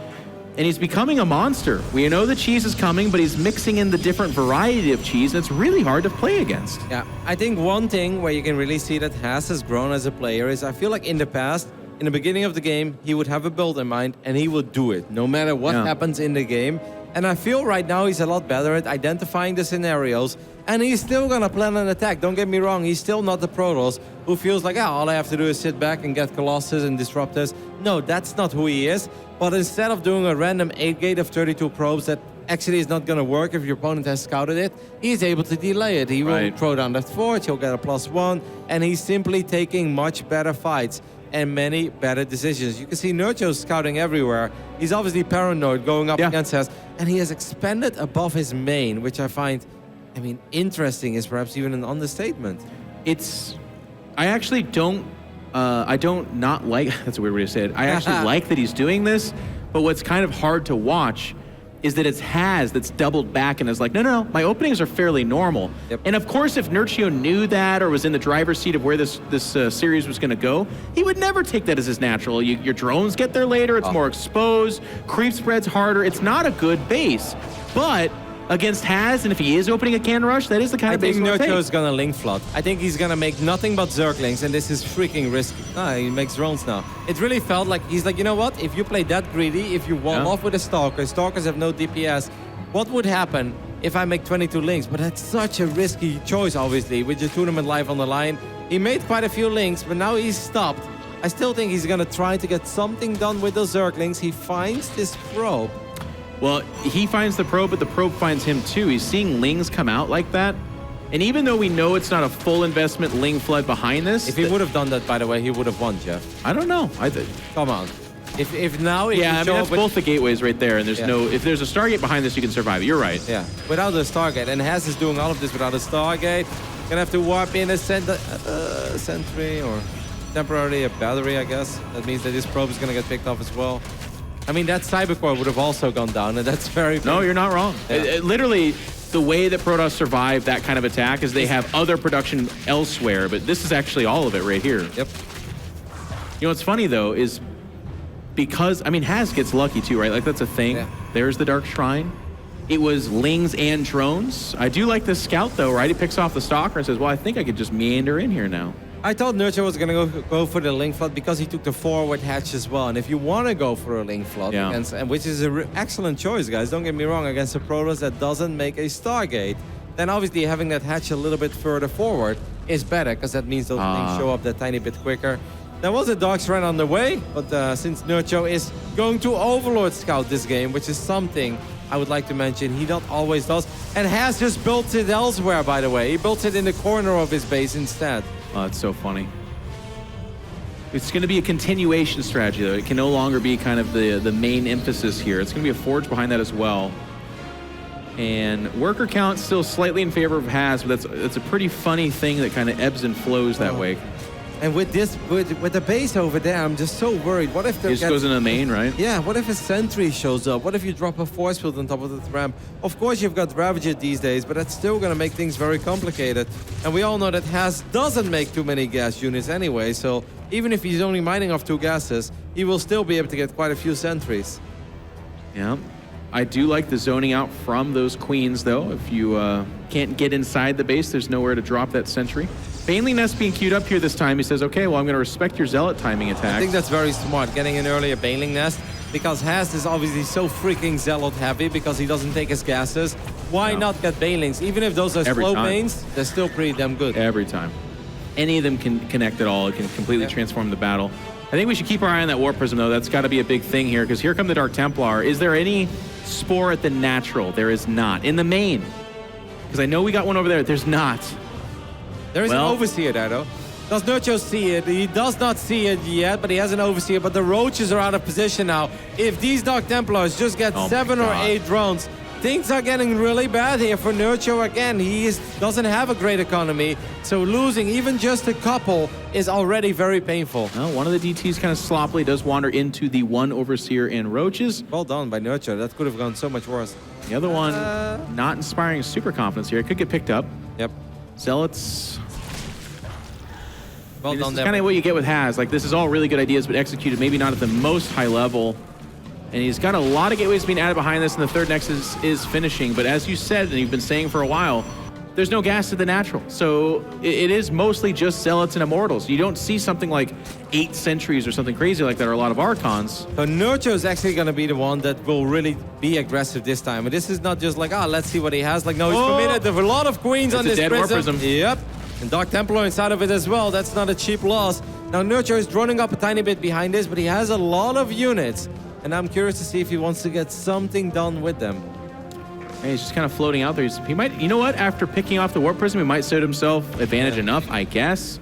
and he's becoming a monster. We know the cheese is coming, but he's mixing in the different variety of cheese, and it's really hard to play against. Yeah, I think one thing where you can really see that has grown as a player is I feel like in the past, in the beginning of the game, he would have a build in mind, and he would do it, no matter what happens in the game. And I feel right now he's a lot better at identifying the scenarios, and he's still gonna plan an attack. Don't get me wrong, he's still not the Protoss who feels like, all I have to do is sit back and get Colossus and Disruptors. No, that's not who he is. But instead of doing a random 8-gate of 32 probes that actually is not gonna work if your opponent has scouted it, he's able to delay it. He will throw down that forge, he'll get a +1, and he's simply taking much better fights and many better decisions. You can see Nerchio scouting everywhere. He's obviously paranoid going up against us, and he has expanded above his main, which I find, I mean, interesting is perhaps even an understatement. I actually don't, not like, that's a weird way to say it. I actually like that he's doing this, but what's kind of hard to watch is that it's Has that's doubled back and is like, no, my openings are fairly normal. Yep. And of course, if Nerchio knew that or was in the driver's seat of where this series was going to go, he would never take that as his natural. Your drones get there later, it's more exposed, creep spreads harder. It's not a good base. But against Has, and if he is opening a can rush, that is the kind of base I think he'll take. Nerchio is gonna link flood. I think he's gonna make nothing but Zerglings, and this is freaking risky. He makes drones now. It really felt like he's like, you know what? If you play that greedy, if you wall off with a Stalker, Stalkers have no DPS, what would happen if I make 22 links? But that's such a risky choice, obviously, with your tournament life on the line. He made quite a few links, but now he's stopped. I still think he's gonna try to get something done with those Zerglings. He finds this probe. Well, he finds the probe, but the probe finds him too. He's seeing Lings come out like that. And even though we know it's not a full investment Ling flood behind this. If he would have done that, by the way, he would have won, Jeff. I don't know. Come on. If you that's both the gateways right there. And there's if there's a Stargate behind this, you can survive it. You're right. Yeah, without a Stargate. And Has is doing all of this without a Stargate. Gonna have to warp in a sentry or temporarily a battery, I guess. That means that this probe is gonna get picked off as well. I mean, that Cybercore would have also gone down, and that's very... No, you're not wrong. Yeah. Literally, the way that Protoss survive that kind of attack is they have other production elsewhere, but this is actually all of it right here. Yep. You know what's funny, though, is because... I mean, Has gets lucky, too, right? Like, that's a thing. Yeah. There's the Dark Shrine. It was Lings and drones. I do like this scout, though, right? He picks off the Stalker and says, well, I think I could just meander in here now. I thought Nerchio was going to go for the link flood because he took the forward hatch as well. And if you want to go for a link flood, against, and which is an excellent choice, guys, don't get me wrong, against a Protoss that doesn't make a Stargate, then obviously having that hatch a little bit further forward is better because that means those things show up that tiny bit quicker. There was a Dark Shrine on the way, but since Nerchio is going to Overlord Scout this game, which is something I would like to mention he not always does, and Has just built it elsewhere, by the way. He built it in the corner of his base instead. Oh, it's so funny. It's going to be a continuation strategy, though. It can no longer be kind of the main emphasis here. It's going to be a Forge behind that as well. And worker count still slightly in favor of Has, but that's a pretty funny thing that kind of ebbs and flows that way. And with this, with the base over there, I'm just so worried. What if it just goes in the main, right? Yeah, what if a sentry shows up? What if you drop a force field on top of the ramp? Of course, you've got Ravager these days, but that's still going to make things very complicated. And we all know that Has doesn't make too many gas units anyway, so even if he's only mining off 2 gases, he will still be able to get quite a few sentries. Yeah. I do like the zoning out from those queens, though. If you can't get inside the base, there's nowhere to drop that sentry. Baneling Nest being queued up here this time. He says, okay, well, I'm going to respect your Zealot timing attack. I think that's very smart, getting an earlier Baneling Nest, because Has is obviously so freaking Zealot heavy because he doesn't take his gases. Why not get Banelings? Even if those are slow Banes, they're still pretty damn good. Every time. Any of them can connect at all. It can completely transform the battle. I think we should keep our eye on that Warp Prism, though. That's got to be a big thing here, because here come the Dark Templar. Is there any Spore at the natural? There is not. In the main. Because I know we got one over there. There's not. There is an Overseer there, though. Does Nerchio see it? He does not see it yet, but he has an Overseer. But the Roaches are out of position now. If these Dark Templars just get 7 or 8 drones, things are getting really bad here for Nerchio again. He doesn't have a great economy, so losing even just a couple is already very painful. Well, one of the DTs kind of sloppily does wander into the 1 Overseer and Roaches. Well done by Nerchio. That could have gone so much worse. The other one not inspiring super confidence here. It could get picked up. Yep. Zealots. Well done. This is kind of what you get with Has. Like, this is all really good ideas, but executed maybe not at the most high level. And he's got a lot of gateways being added behind this, and the third Nexus is finishing. But as you said, and you've been saying for a while, there's no gas to the natural. So it is mostly just Zealots and Immortals. You don't see something like 8 Sentries or something crazy like that, or a lot of Archons. So Nerchio is actually going to be the one that will really be aggressive this time. And this is not just like, let's see what he has. Like, no, he's committed. There are a lot of Queens on this prism. Yep. And Dark Templar inside of it as well. That's not a cheap loss. Now, Nerchio is running up a tiny bit behind this, but he has a lot of units. And I'm curious to see if he wants to get something done with them. Hey, he's just kind of floating out there. He might, you know what? After picking off the Warp Prism, he might suit himself advantage enough, I guess.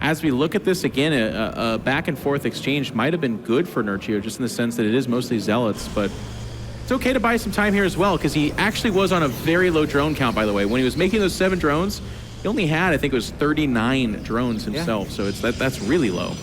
As we look at this again, a back and forth exchange might have been good for Nerchio, just in the sense that it is mostly Zealots, but it's okay to buy some time here as well, because he actually was on a very low drone count, by the way. When he was making those 7 drones, he only had, I think it was 39 drones himself, so it's that's really low.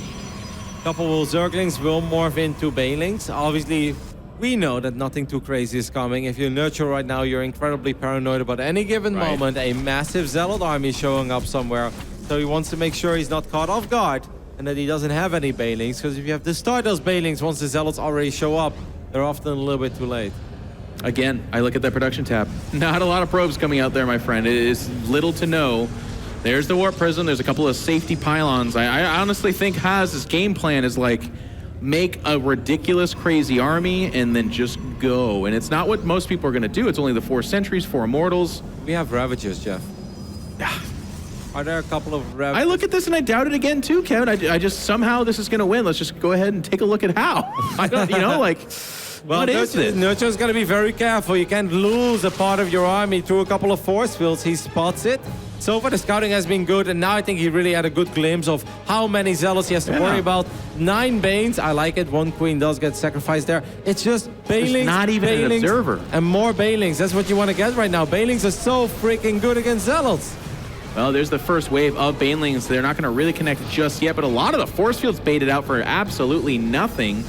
Couple of Zerglings will morph into Banelings. Obviously, We know that nothing too crazy is coming. If you're Nerchio right now, you're incredibly paranoid about any given moment. A massive Zealot army showing up somewhere. So he wants to make sure he's not caught off guard and that he doesn't have any Banelings. Because if you have to start those Banelings once the Zealots already show up, they're often a little bit too late. Again, I look at that production tab. Not a lot of probes coming out there, my friend. It is little to no. There's the Warp Prism. There's a couple of safety pylons. I honestly think Haz's game plan is like, make a ridiculous, crazy army and then just go. And it's not what most people are going to do. It's only the 4 sentries, 4 immortals. We have Ravagers, Jeff. Are there a couple of Ravagers? I look at this and I doubt it again too, Kevin. I just, somehow this is going to win. Let's just go ahead and take a look at how. I don't, you know, like, well, what is this? Nerchio's going to be very careful. You can't lose a part of your army through a couple of force fields. He spots it. So far, the scouting has been good, and now I think he really had a good glimpse of how many Zealots he has to worry about. 9 Banes, I like it. 1 Queen does get sacrificed there. It's just Banelings, not even an observer. And more Banelings. That's what you want to get right now. Banelings are so freaking good against Zealots. Well, there's the first wave of Banelings. They're not going to really connect just yet, but a lot of the force fields baited out for absolutely nothing.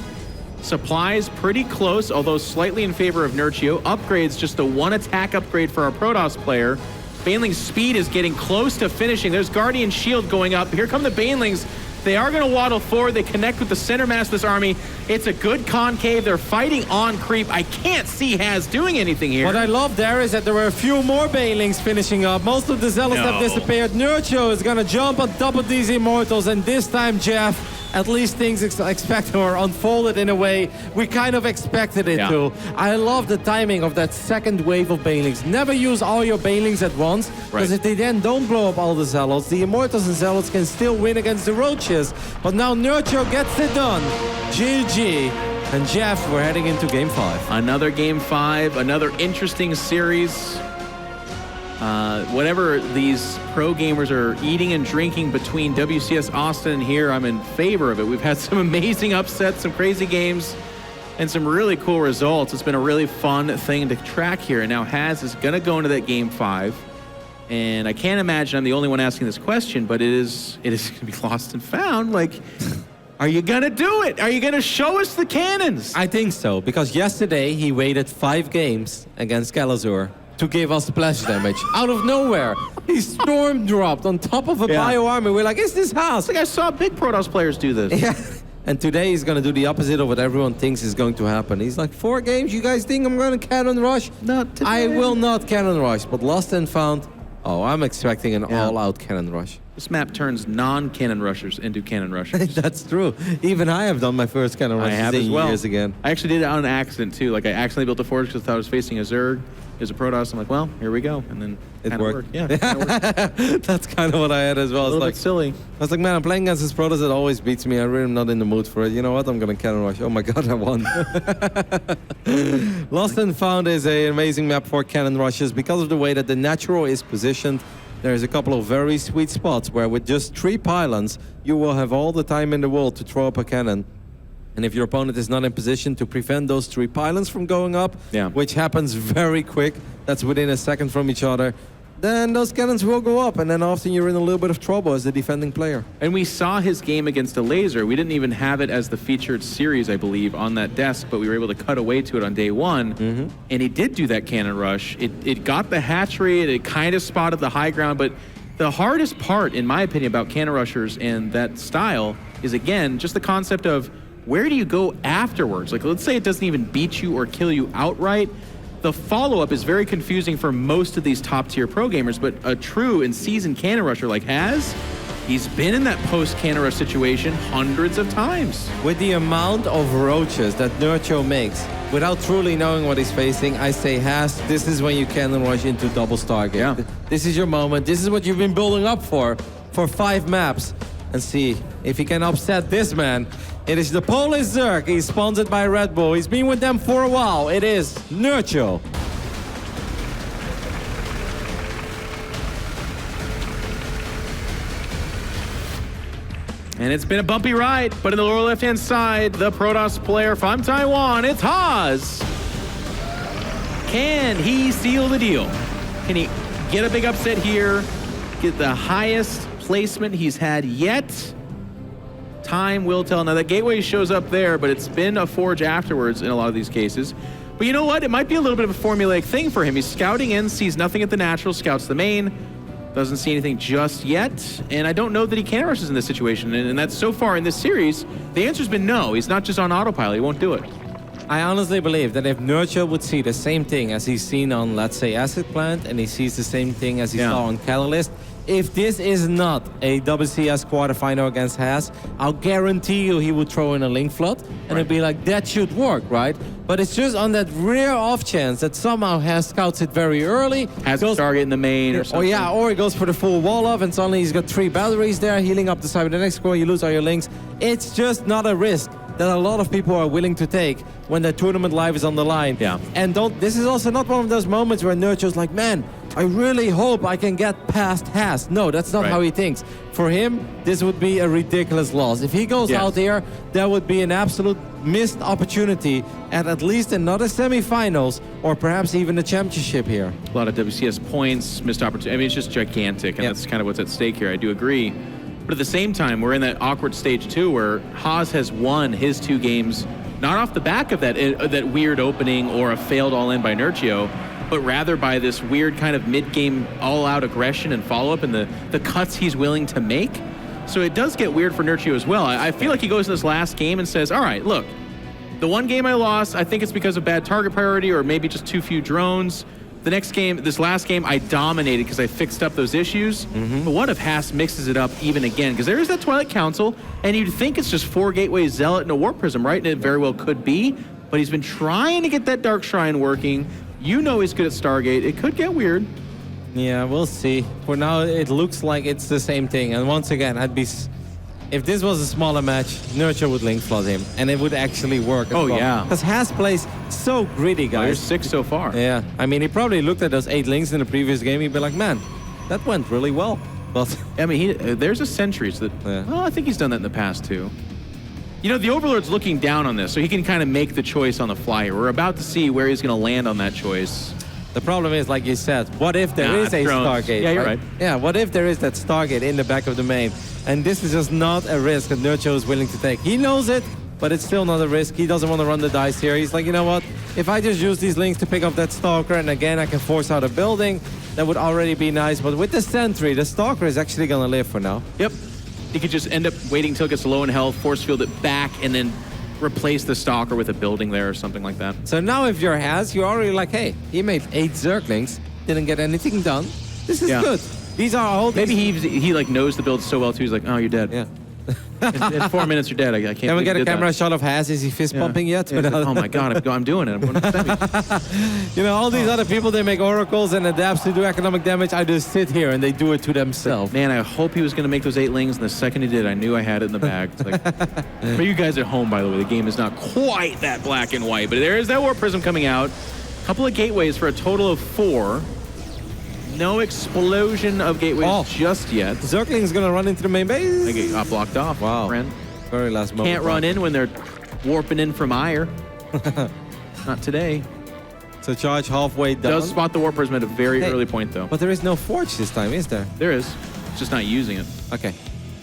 Supplies pretty close, although slightly in favor of Nerchio. Upgrades, just the 1 attack upgrade for our Protoss player. Baneling's speed is getting close to finishing. There's Guardian Shield going up. Here come the Banelings. They are going to waddle forward. They connect with the center mass of this army. It's a good concave. They're fighting on creep. I can't see Haz doing anything here. What I love there is that there were a few more Banelings finishing up. Most of the Zealots have disappeared. Nerchio is going to jump on top of these Immortals, and this time, Jeff, at least things expected or unfolded in a way we kind of expected it to. I love the timing of that second wave of Banelings. Never use all your Banelings at once, because if they then don't blow up all the Zealots, the Immortals and Zealots can still win against the Roaches. But now Nerchio gets it done. GG. And Jeff, we're heading into Game 5. Another Game 5, another interesting series. Whatever these pro gamers are eating and drinking between WCS Austin and here, I'm in favor of it. We've had some amazing upsets, some crazy games, and some really cool results. It's been a really fun thing to track here. And now Haz is going to go into that Game 5. And I can't imagine I'm the only one asking this question, but it is going to be lost and found. Like, are you going to do it? Are you going to show us the cannons? I think so, because yesterday he waited 5 games against Galazur to give us splash damage. Out of nowhere, he storm dropped on top of a bio army. We're like, is this Haz? Like, I saw big Protoss players do this. Yeah. And today he's going to do the opposite of what everyone thinks is going to happen. He's like, 4 games, you guys think I'm going to cannon rush? Not today. I will not cannon rush, but lost and found. Oh, I'm expecting an all-out cannon rush. This map turns non-cannon rushers into cannon rushers. That's true. Even I have done my first cannon rush in years again. I actually did it on accident, too. Like, I accidentally built a forge because I thought I was facing a Zerg. Is a Protoss. I'm like, well, here we go. And then it worked. Yeah, it worked. That's kind of what I had as well. A little bit silly. I was like, man, I'm playing against this Protoss that always beats me. I really am not in the mood for it. You know what? I'm going to cannon rush. Oh my God, I won. Lost and Found is an amazing map for cannon rushes because of the way that the natural is positioned. There's a couple of very sweet spots where with just 3 pylons, you will have all the time in the world to throw up a cannon. And if your opponent is not in position to prevent those 3 pylons from going up, which happens very quick, that's within a second from each other, then those cannons will go up, and then often you're in a little bit of trouble as the defending player. And we saw his game against a laser. We didn't even have it as the featured series, I believe, on that desk, but we were able to cut away to it on day 1. And he did do that cannon rush. It got the hatchery, it kind of spotted the high ground, but the hardest part, in my opinion, about cannon rushers and that style is, again, just the concept of where do you go afterwards? Like, let's say it doesn't even beat you or kill you outright. The follow-up is very confusing for most of these top-tier pro gamers, but a true and seasoned cannon rusher like Haz, he's been in that post-cannon rush situation hundreds of times. With the amount of roaches that Nerchio makes, without truly knowing what he's facing, I say, Haz, this is when you cannon rush into double Stargate. Yeah. This is your moment. This is what you've been building up for 5 maps. And see if he can upset this man. It is the Polish Zerg. He's sponsored by Red Bull. He's been with them for a while. It is Nerchio. And it's been a bumpy ride, but in the lower left-hand side, the Protoss player from Taiwan, it's Haz. Can he seal the deal? Can he get a big upset here, get the highest placement he's had yet? Time will tell. Now, that gateway shows up there, but it's been a forge afterwards in a lot of these cases. But you know what? It might be a little bit of a formulaic thing for him. He's scouting in, sees nothing at the natural, scouts the main, doesn't see anything just yet, and I don't know that he can rushes in this situation. And that's so far in this series, the answer's been no. He's not just on autopilot. He won't do it. I honestly believe that if Nerchio would see the same thing as he's seen on, let's say, Acid Plant, and he sees the same thing as he saw on Catalyst, if this is not a WCS quarterfinal against Haas, I'll guarantee you he would throw in a Link Flood, and it'd be like, that should work, right? But it's just on that rare off chance that somehow Haas scouts it very early. Has a target in the main or something. Or he goes for the full wall off, and suddenly he's got 3 batteries there, healing up the side of the next score, you lose all your links. It's just not a risk that a lot of people are willing to take when their tournament life is on the line. Yeah. And this is also not one of those moments where Nerchio's like, man, I really hope I can get past Haas. No, that's not how he thinks. For him, this would be a ridiculous loss. If he goes out there, there would be an absolute missed opportunity at least another semifinals or perhaps even a championship here. A lot of WCS points, missed opportunity. I mean, it's just gigantic, and that's kind of what's at stake here. I do agree. But at the same time, we're in that awkward stage too, where Haas has won his 2 games, not off the back of that weird opening or a failed all-in by Nerchio, but rather by this weird kind of mid-game all-out aggression and follow-up and the cuts he's willing to make. So it does get weird for Nerchio as well. I feel like he goes in this last game and says, all right, look, the one game I lost, I think it's because of bad target priority or maybe just too few drones. The next game, this last game, I dominated because I fixed up those issues. But what if Haas mixes it up even again? Because there is that Twilight Council, and you'd think it's just 4 Gateways, Zealot, and a Warp Prism, right? And it very well could be. But he's been trying to get that Dark Shrine working. You know he's good at Stargate. It could get weird. Yeah, we'll see. For now, it looks like it's the same thing. And once again, if this was a smaller match, Nerchio would Link Flood him, and it would actually work. Because Haas plays so gritty, guys. There's 6 so far. Yeah, I mean, he probably looked at those 8 links in the previous game. He'd be like, man, that went really well. But I mean, there's a Sentries that, well, I think he's done that in the past too. You know, the Overlord's looking down on this, so he can kind of make the choice on the fly here. We're about to see where he's going to land on that choice. The problem is, like you said, what if there is a Stargate? Yeah, you're right. Yeah, what if there is that Stargate in the back of the main? And this is just not a risk that Nerchio is willing to take. He knows it, but it's still not a risk. He doesn't want to run the dice here. He's like, you know what? If I just use these links to pick up that Stalker, and again, I can force out a building, that would already be nice. But with the Sentry, the Stalker is actually going to live for now. Yep. He could just end up waiting until it gets low in health, force field it back, and then replace the Stalker with a building there or something like that. So now if you're Haas, you're already like, hey, he made 8 Zerglings, didn't get anything done. This is good. These are all... Maybe he like knows the build so well too, he's like, oh, you're dead. Yeah. in 4 minutes, you're dead. I can't. Can we get a camera shot of Haas? Is he fist pumping yet? Yeah, like, oh my God, I'm doing it. I'm going to You know, all these other people, they make oracles and adapts to do economic damage. I just sit here and they do it to themselves. Man, I hope he was going to make those 8 lings, and the second he did, I knew I had it in the bag. It's like, for you guys at home, by the way, the game is not quite that black and white, but there is that Warp Prism coming out. A couple of gateways for a total of 4. No explosion of gateways just yet. Zergling's going to run into the main base. They get got blocked off. Wow. Friend. Very last moment. Can't run in when they're warping in from Ire. Not today. So charge halfway down. Does spot the Warp Prism at a very early point, though. But there is no Forge this time, is there? There is. It's just not using it. Okay.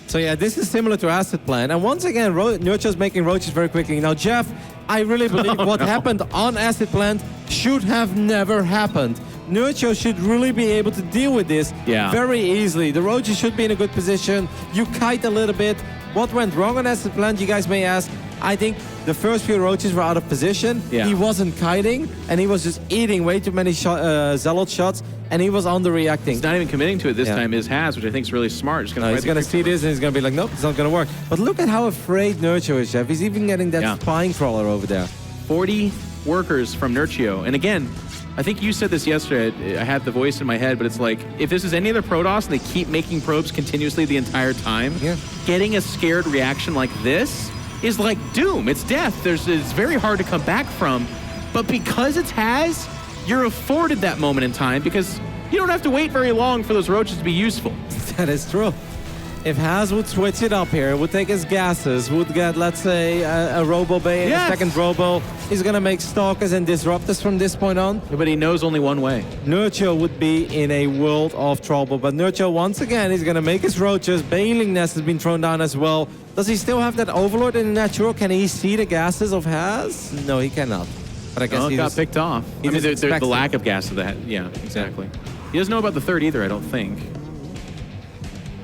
So yeah, this is similar to Acid Plant. And once again, Nerchio's making roaches very quickly. Now, Jeff, I really believe what happened on Acid Plant should have never happened. Nerchio should really be able to deal with this very easily. The roaches should be in a good position. You kite a little bit. What went wrong on Acid Plant, you guys may ask? I think the first few roaches were out of position. Yeah. He wasn't kiting, and he was just eating way too many Zealot shots, and he was underreacting. He's not even committing to it this time, is Haas, which I think is really smart. He's going to see this, and he's going to be like, nope, it's not going to work. But look at how afraid Nerchio is, Jeff. He's even getting that spine crawler over there. 40 workers from Nerchio. And again, I think you said this yesterday. I had the voice in my head, but it's like, if this is any other Protoss and they keep making probes continuously the entire time, getting a scared reaction like this is like doom. It's death. It's very hard to come back from. But because it's Haas, you're afforded that moment in time because you don't have to wait very long for those roaches to be useful. That is true. if Has would switch it up here, would take his gases, would get, let's say, a Robo Bay, a second Robo, he's going to make Stalkers and Disruptors from this point on. But he knows only one way. Nerchio would be in a world of trouble. But Nerchio, once again, he's going to make his Roaches. Bailing Nest has been thrown down as well. Does he still have that Overlord in the natural? Can he see the gases of Has? No, he cannot. But I guess he got picked off. I mean, there's the lack of gas of that. Yeah, exactly. He doesn't know about the third either, I don't think.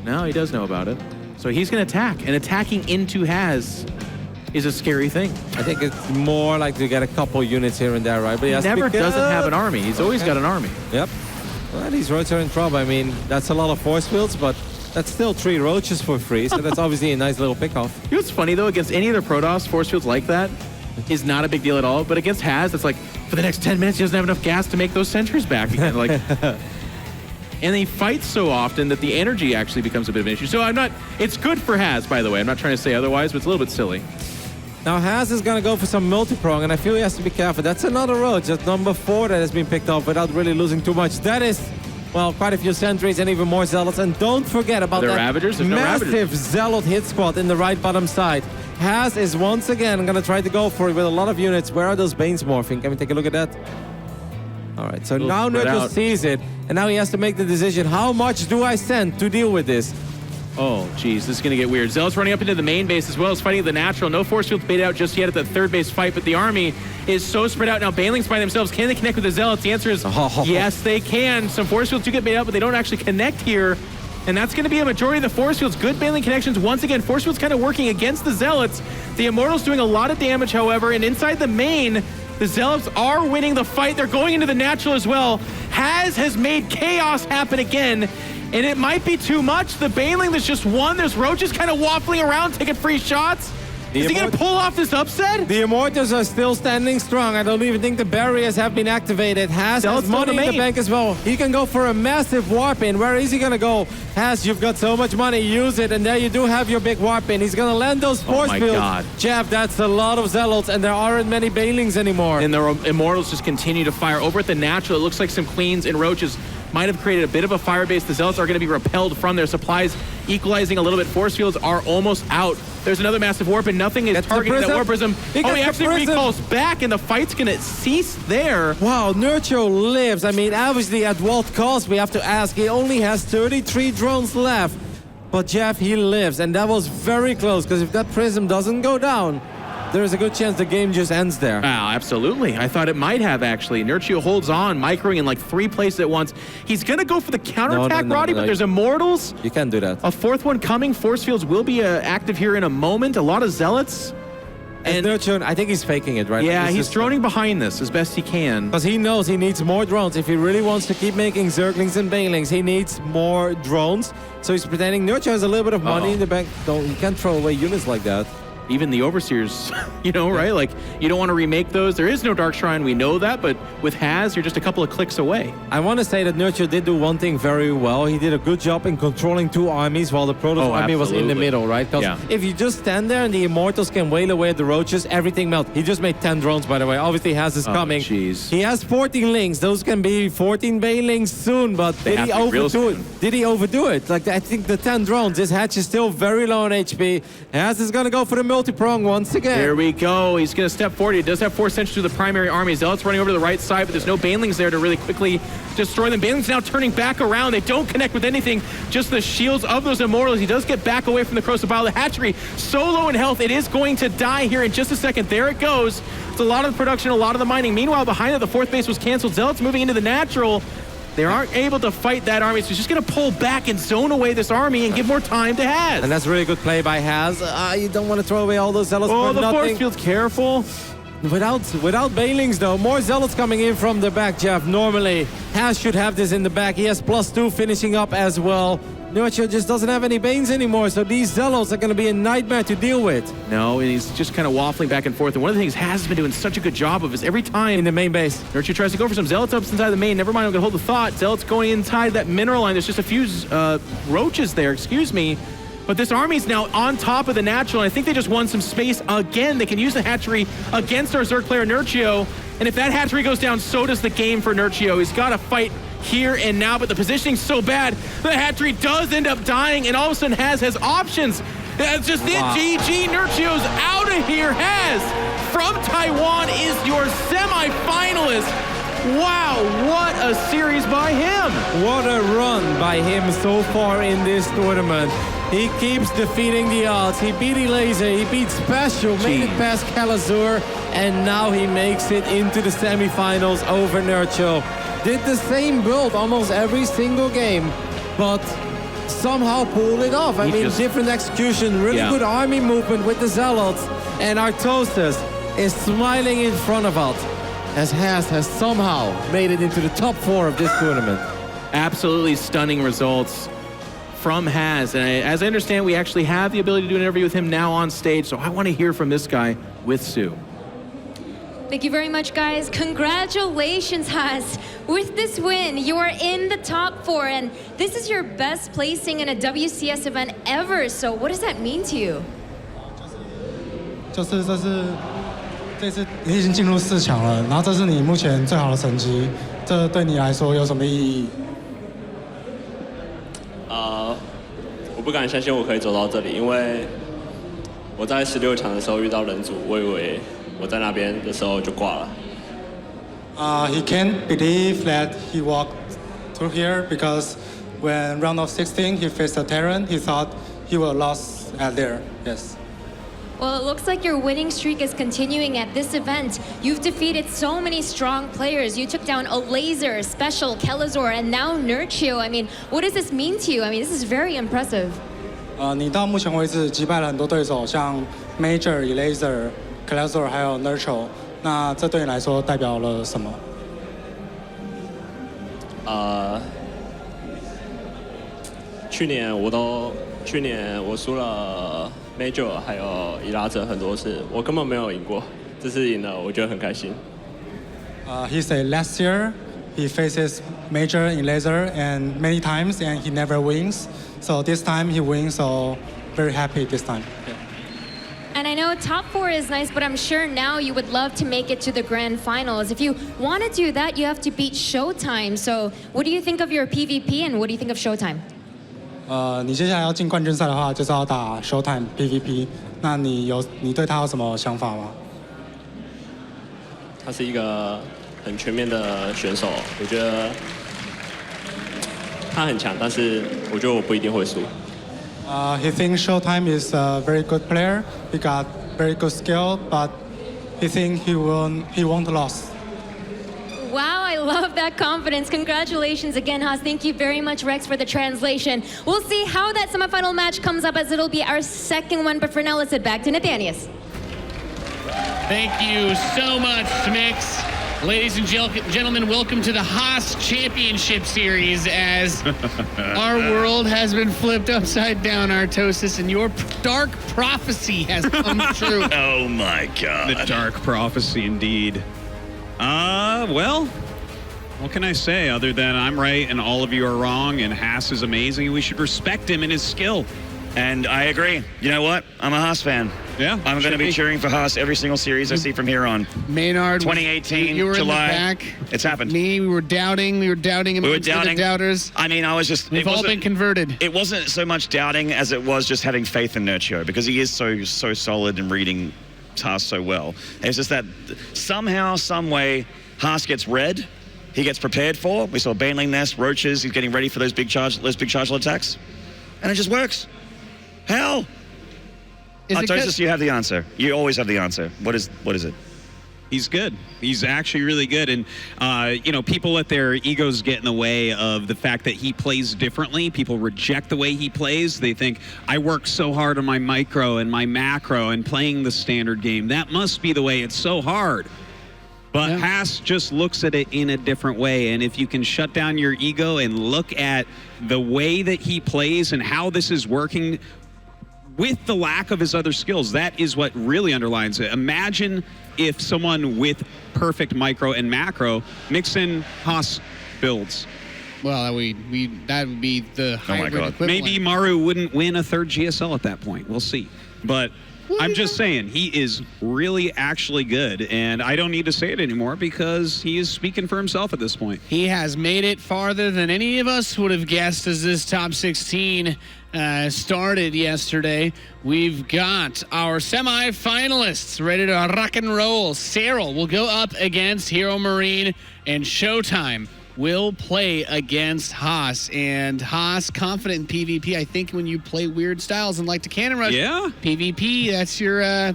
No, he does know about it. So he's going to attack. And attacking into Has is a scary thing. I think it's more like to get a couple units here and there, right? But he never doesn't have an army. He's always got an army. Yep. Well, these Roaches are in trouble. I mean, that's a lot of force fields, but that's still 3 Roaches for free. So that's obviously a nice little pickoff. You know what's funny, though? Against any other Protoss, force fields like that is not a big deal at all. But against Has, it's like, for the next 10 minutes, he doesn't have enough gas to make those sentries back again. Like... And he fights so often that the energy actually becomes a bit of an issue. So it's good for Has, by the way. I'm not trying to say otherwise, but it's a little bit silly. Now Has is going to go for some multi-prong, and I feel he has to be careful. That's another Roach, that's number 4 that has been picked off without really losing too much. That is, well, quite a few sentries and even more Zealots. And don't forget about that Ravagers? There's massive no Ravagers. Zealot hit squad in the right bottom side. Has is once again going to try to go for it with a lot of units. Where are those Banes morphing? Can we take a look at that? All right, so now Nerchio sees it, and now he has to make the decision. How much do I send to deal with this? Oh, geez, this is going to get weird. Zealot's running up into the main base as well as fighting the natural. No force fields baited out just yet at the third base fight, but the army is so spread out now. Bailings by themselves. Can they connect with the Zealots? The answer is yes, they can. Some force fields do get baited out, but they don't actually connect here. And that's going to be a majority of the force fields. Good bailing connections. Once again, force fields kind of working against the Zealots. The Immortals doing a lot of damage, however, and inside the main, the Zealots are winning the fight. They're going into the natural as well. Has made chaos happen again, and it might be too much. The Baneling that's just won. There's Roaches kind of waffling around, taking free shots. Is he going to pull off this upset? The Immortals are still standing strong. I don't even think the barriers have been activated. Has money in the bank as well. He can go for a massive warp in. Where is he going to go? Has, you've got so much money. Use it. And there you do have your big warp in. He's going to land those force fields. God. Jeff, that's a lot of Zealots, and there aren't many Banelings anymore. And the Immortals just continue to fire. Over at the natural, it looks like some Queens and Roaches might have created a bit of a fire base. The Zealots are going to be repelled from their supplies, equalizing a little bit. Force fields are almost out. There's another massive warp, and nothing is targeting that warp prism. He actually recalls back, and the fight's going to cease there. Wow, Nerchio lives. I mean, obviously, at what cost, we have to ask. He only has 33 drones left. But Jeff, he lives, and that was very close, because if that prism doesn't go down, there's a good chance the game just ends there. Oh, absolutely. I thought it might have, actually. Nerchio holds on, microing in like 3 places at once. He's going to go for the counterattack, Roddy, but there's Immortals. You can't do that. A 4th one coming. Force fields will be active here in a moment. A lot of Zealots. And Nerchio, I think he's faking it, right? Yeah, he's droning behind this as best he can. Because he knows he needs more drones. If he really wants to keep making Zerglings and Banelings, he needs more drones. So he's pretending Nerchio has a little bit of money in the bank. You can't throw away units like that. Even the Overseers, right? Like, you don't want to remake those. There is no Dark Shrine, we know that, but with Has, you're just a couple of clicks away. I want to say that Nerchio did do one thing very well. He did a good job in controlling 2 armies while the Protoss army was in the middle, right? Because if you just stand there and the Immortals can wail away at the Roaches, everything melts. He just made 10 drones, by the way. Obviously, Has is coming. Geez. He has 14 links. Those can be 14 Banelings soon, but did he overdo it? Did he overdo it? Like, I think the 10 drones, this hatch is still very low on HP. Has is going to go for the multi-prong once again. Here we go. He's going to step forward. He does have 4 sentries to the primary army. Zealots running over to the right side, but there's no Banelings there to really quickly destroy them. Banelings now turning back around. They don't connect with anything, just the shields of those Immortals. He does get back away from the Corrosive Bile. The hatchery so low in health, it is going to die here in just a second. There it goes. It's a lot of the production, a lot of the mining. Meanwhile, behind it, the 4th base was canceled. Zealots moving into the natural. They aren't able to fight that army, so he's just going to pull back and zone away this army and give more time to Has. And that's a really good play by Has. You don't want to throw away all those Zealots for the nothing. force field's careful. Without Banelings, though, more Zealots coming in from the back, Jeff. Normally, Has should have this in the back. He has +2 finishing up as well. Nerchio just doesn't have any Banes anymore, so these Zealots are going to be a nightmare to deal with. No, and he's just kind of waffling back and forth. And one of the things Has been doing such a good job of is every time in the main base, Nerchio tries to go for some Zealots up inside the main. Never mind, I'm going to hold the thought. Zealots going inside that mineral line. There's just a few Roaches there, excuse me. But this army's now on top of the natural, and I think they just won some space again. They can use the hatchery against our Zerg player Nerchio. And if that hatchery goes down, so does the game for Nerchio. He's got to fight here and now, but the positioning's so bad, the Hatchery does end up dying, and all of a sudden has options. That's just it. GG, Nerchio's out of here. Has from Taiwan is your semi-finalist. Wow, what a series by him. What a run by him so far in this tournament. He keeps defeating the odds. He beat Laser, he beat Special, made it past Calazur, and now he makes it into the semifinals over Nerchio. Did the same build almost every single game, but somehow pulled it off. I mean, different execution, really good army movement with the Zealots, and Artosis is smiling in front of us, as has somehow made it into the top 4 of this tournament. Absolutely stunning results from Has. And as I understand, we actually have the ability to do an interview with him now on stage, so I want to hear from this guy with Sue. Thank you very much, guys. Congratulations, Has. With this win, you are in the top 4, and this is your best placing in a WCS event ever. So what does that mean to you? 就是这次你已经进入4强了，然后这是你目前最好的成绩，这对你来说有什么意义？我不敢相信我可以走到这里，因为我在16强的时候遇到人组，我以为我在那边的时候就挂了。He can't believe that he walked through here because when round of 16 he faced a Terran, he thought he would lost at there. Yes. Well, it looks like your winning streak is continuing at this event. You've defeated so many strong players. You took down a Laser, Special, Kelazor, and now Nerchio. I mean, what does this mean to you? I mean, this is very impressive. 你到目前为止击败了很多对手，像 Major、Laser、Kelazor 还有 Nerchio。那这对你来说代表了什么？去年我输了 Major 还有伊拉者很多次，我根本没有赢过。这次赢了，我觉得很开心。He said last year he faces Major in Laser and many times and he never wins. So this time he wins, so very happy this time. Yeah. And I know top 4 is nice, but I'm sure now you would love to make it to the grand finals. If you want to do that, you have to beat Showtime. So what do you think of your PvP and what do you think of Showtime? 你接下来要进冠军赛的话，就是要打 Showtime PVP。那你对他有什么想法吗？他是一个很全面的选手，我觉得他很强，但是我觉得我不一定会输。He thinks Showtime is a very good player. He got very good skill, but he thinks he won't lose. Wow, I love that confidence. Congratulations again, Haas. Thank you very much, Rex, for the translation. We'll see how that semifinal match comes up as it'll be our second one. But for now, let's head back to Nathanias. Thank you so much, Mix. Ladies and gentlemen, welcome to the Haas Championship Series as our world has been flipped upside down, Artosis, and your dark prophecy has come true. Oh my God. The dark prophecy indeed. Well, what can I say other than I'm right and all of you are wrong and Haas is amazing and we should respect him and his skill. And I agree. You know what? I'm a Haas fan. Yeah. I'm going to be cheering for Haas every single series I see from here on. Maynard, 2018, you were July. in the back. It's happened. We were doubting him. We were doubting the doubters. I mean, I was just... We've all been converted. It wasn't so much doubting as it was just having faith in Nerchio because he is so solid and reading Haas so well. It's just that somehow, some way, Haas gets red. He gets prepared for. We saw Baneling Nest, Roaches. He's getting ready for those big charge attacks. And it just works. How? Artosis, you have the answer. You always have the answer. What is it? He's good. He's actually really good. And, people let their egos get in the way of the fact that he plays differently. People reject the way he plays. They think, I work so hard on my micro and my macro and playing the standard game. That must be the way. It's so hard. But Haas just looks at it in a different way. And if you can shut down your ego and look at the way that he plays and how this is working with the lack of his other skills, that is what really underlines it. Imagine if someone with perfect micro and macro mix in Haas builds. Well, that would be the hybrid equivalent. Maybe Maru wouldn't win a third GSL at that point. We'll see. But I'm just saying, he is really actually good, and I don't need to say it anymore because he is speaking for himself at this point. He has made it farther than any of us would have guessed as this top 16 started yesterday. We've got our semifinalists ready to rock and roll. Cyril will go up against Hero Marine, and Showtime will play against Haas. And Haas, confident in PvP. I think when you play weird styles and like to cannon rush, PvP,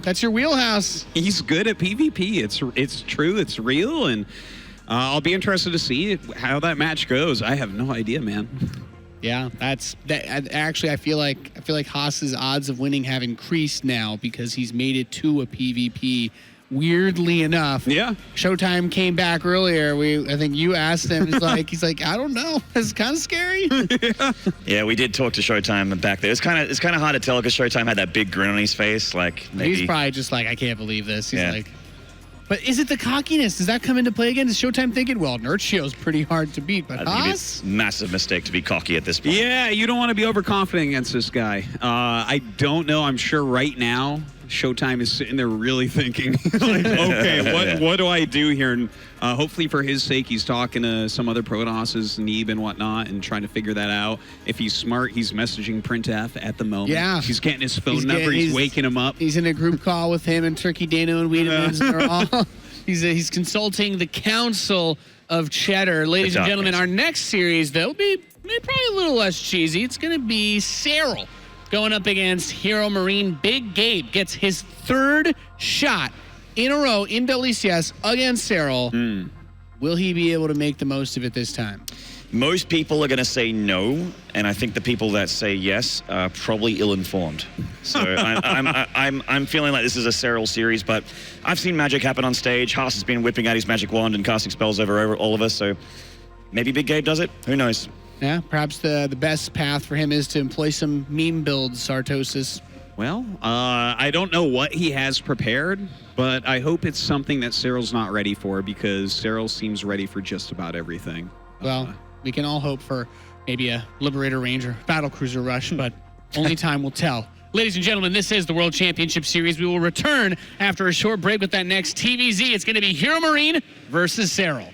that's your wheelhouse. He's good at PvP. It's true. It's real, and I'll be interested to see how that match goes. I have no idea, man. Yeah, actually, I feel like Haas's odds of winning have increased now because he's made it to a PvP. Weirdly enough, Showtime came back earlier. I think you asked him. He's like, I don't know. It's kind of scary. Yeah, we did talk to Showtime back there. It's kind of hard to tell because Showtime had that big grin on his face. Like maybe he's probably just like, I can't believe this. He's like, but is it the cockiness? Does that come into play again? Is Showtime thinking, well, Nerchio's pretty hard to beat, but Haas? It's a massive mistake to be cocky at this point. Yeah, you don't want to be overconfident against this guy. I don't know. I'm sure right now Showtime is sitting there really thinking, like, okay, what do I do here? And hopefully for his sake, he's talking to some other Protoss, Neeb and whatnot, and trying to figure that out. If he's smart, he's messaging Printf at the moment. Yeah. He's getting his phone number. He's waking him up. He's in a group call with him and Turkey Dano and Wiedemans. They're all... He's consulting the Council of Cheddar. Ladies and gentlemen, our next series, though, will be probably a little less cheesy. It's going to be Cyril going up against Hero Marine. Big Gabe gets his third shot in a row in WCS against Cyril. Will he be able to make the most of it this time? Most people are going to say no, and I think the people that say yes are probably ill-informed. So I'm feeling like this is a Cyril series, but I've seen magic happen on stage. Haas has been whipping out his magic wand and casting spells over all of us, so maybe Big Gabe does it. Who knows? Yeah, perhaps the best path for him is to employ some meme builds, Sartosis. Well, I don't know what he has prepared, but I hope it's something that Cyril's not ready for because Cyril seems ready for just about everything. Well, we can all hope for maybe a Liberator Ranger Battlecruiser rush, but only time will tell. Ladies and gentlemen, this is the World Championship Series. We will return after a short break with that next TVZ. It's going to be Hero Marine versus Cyril.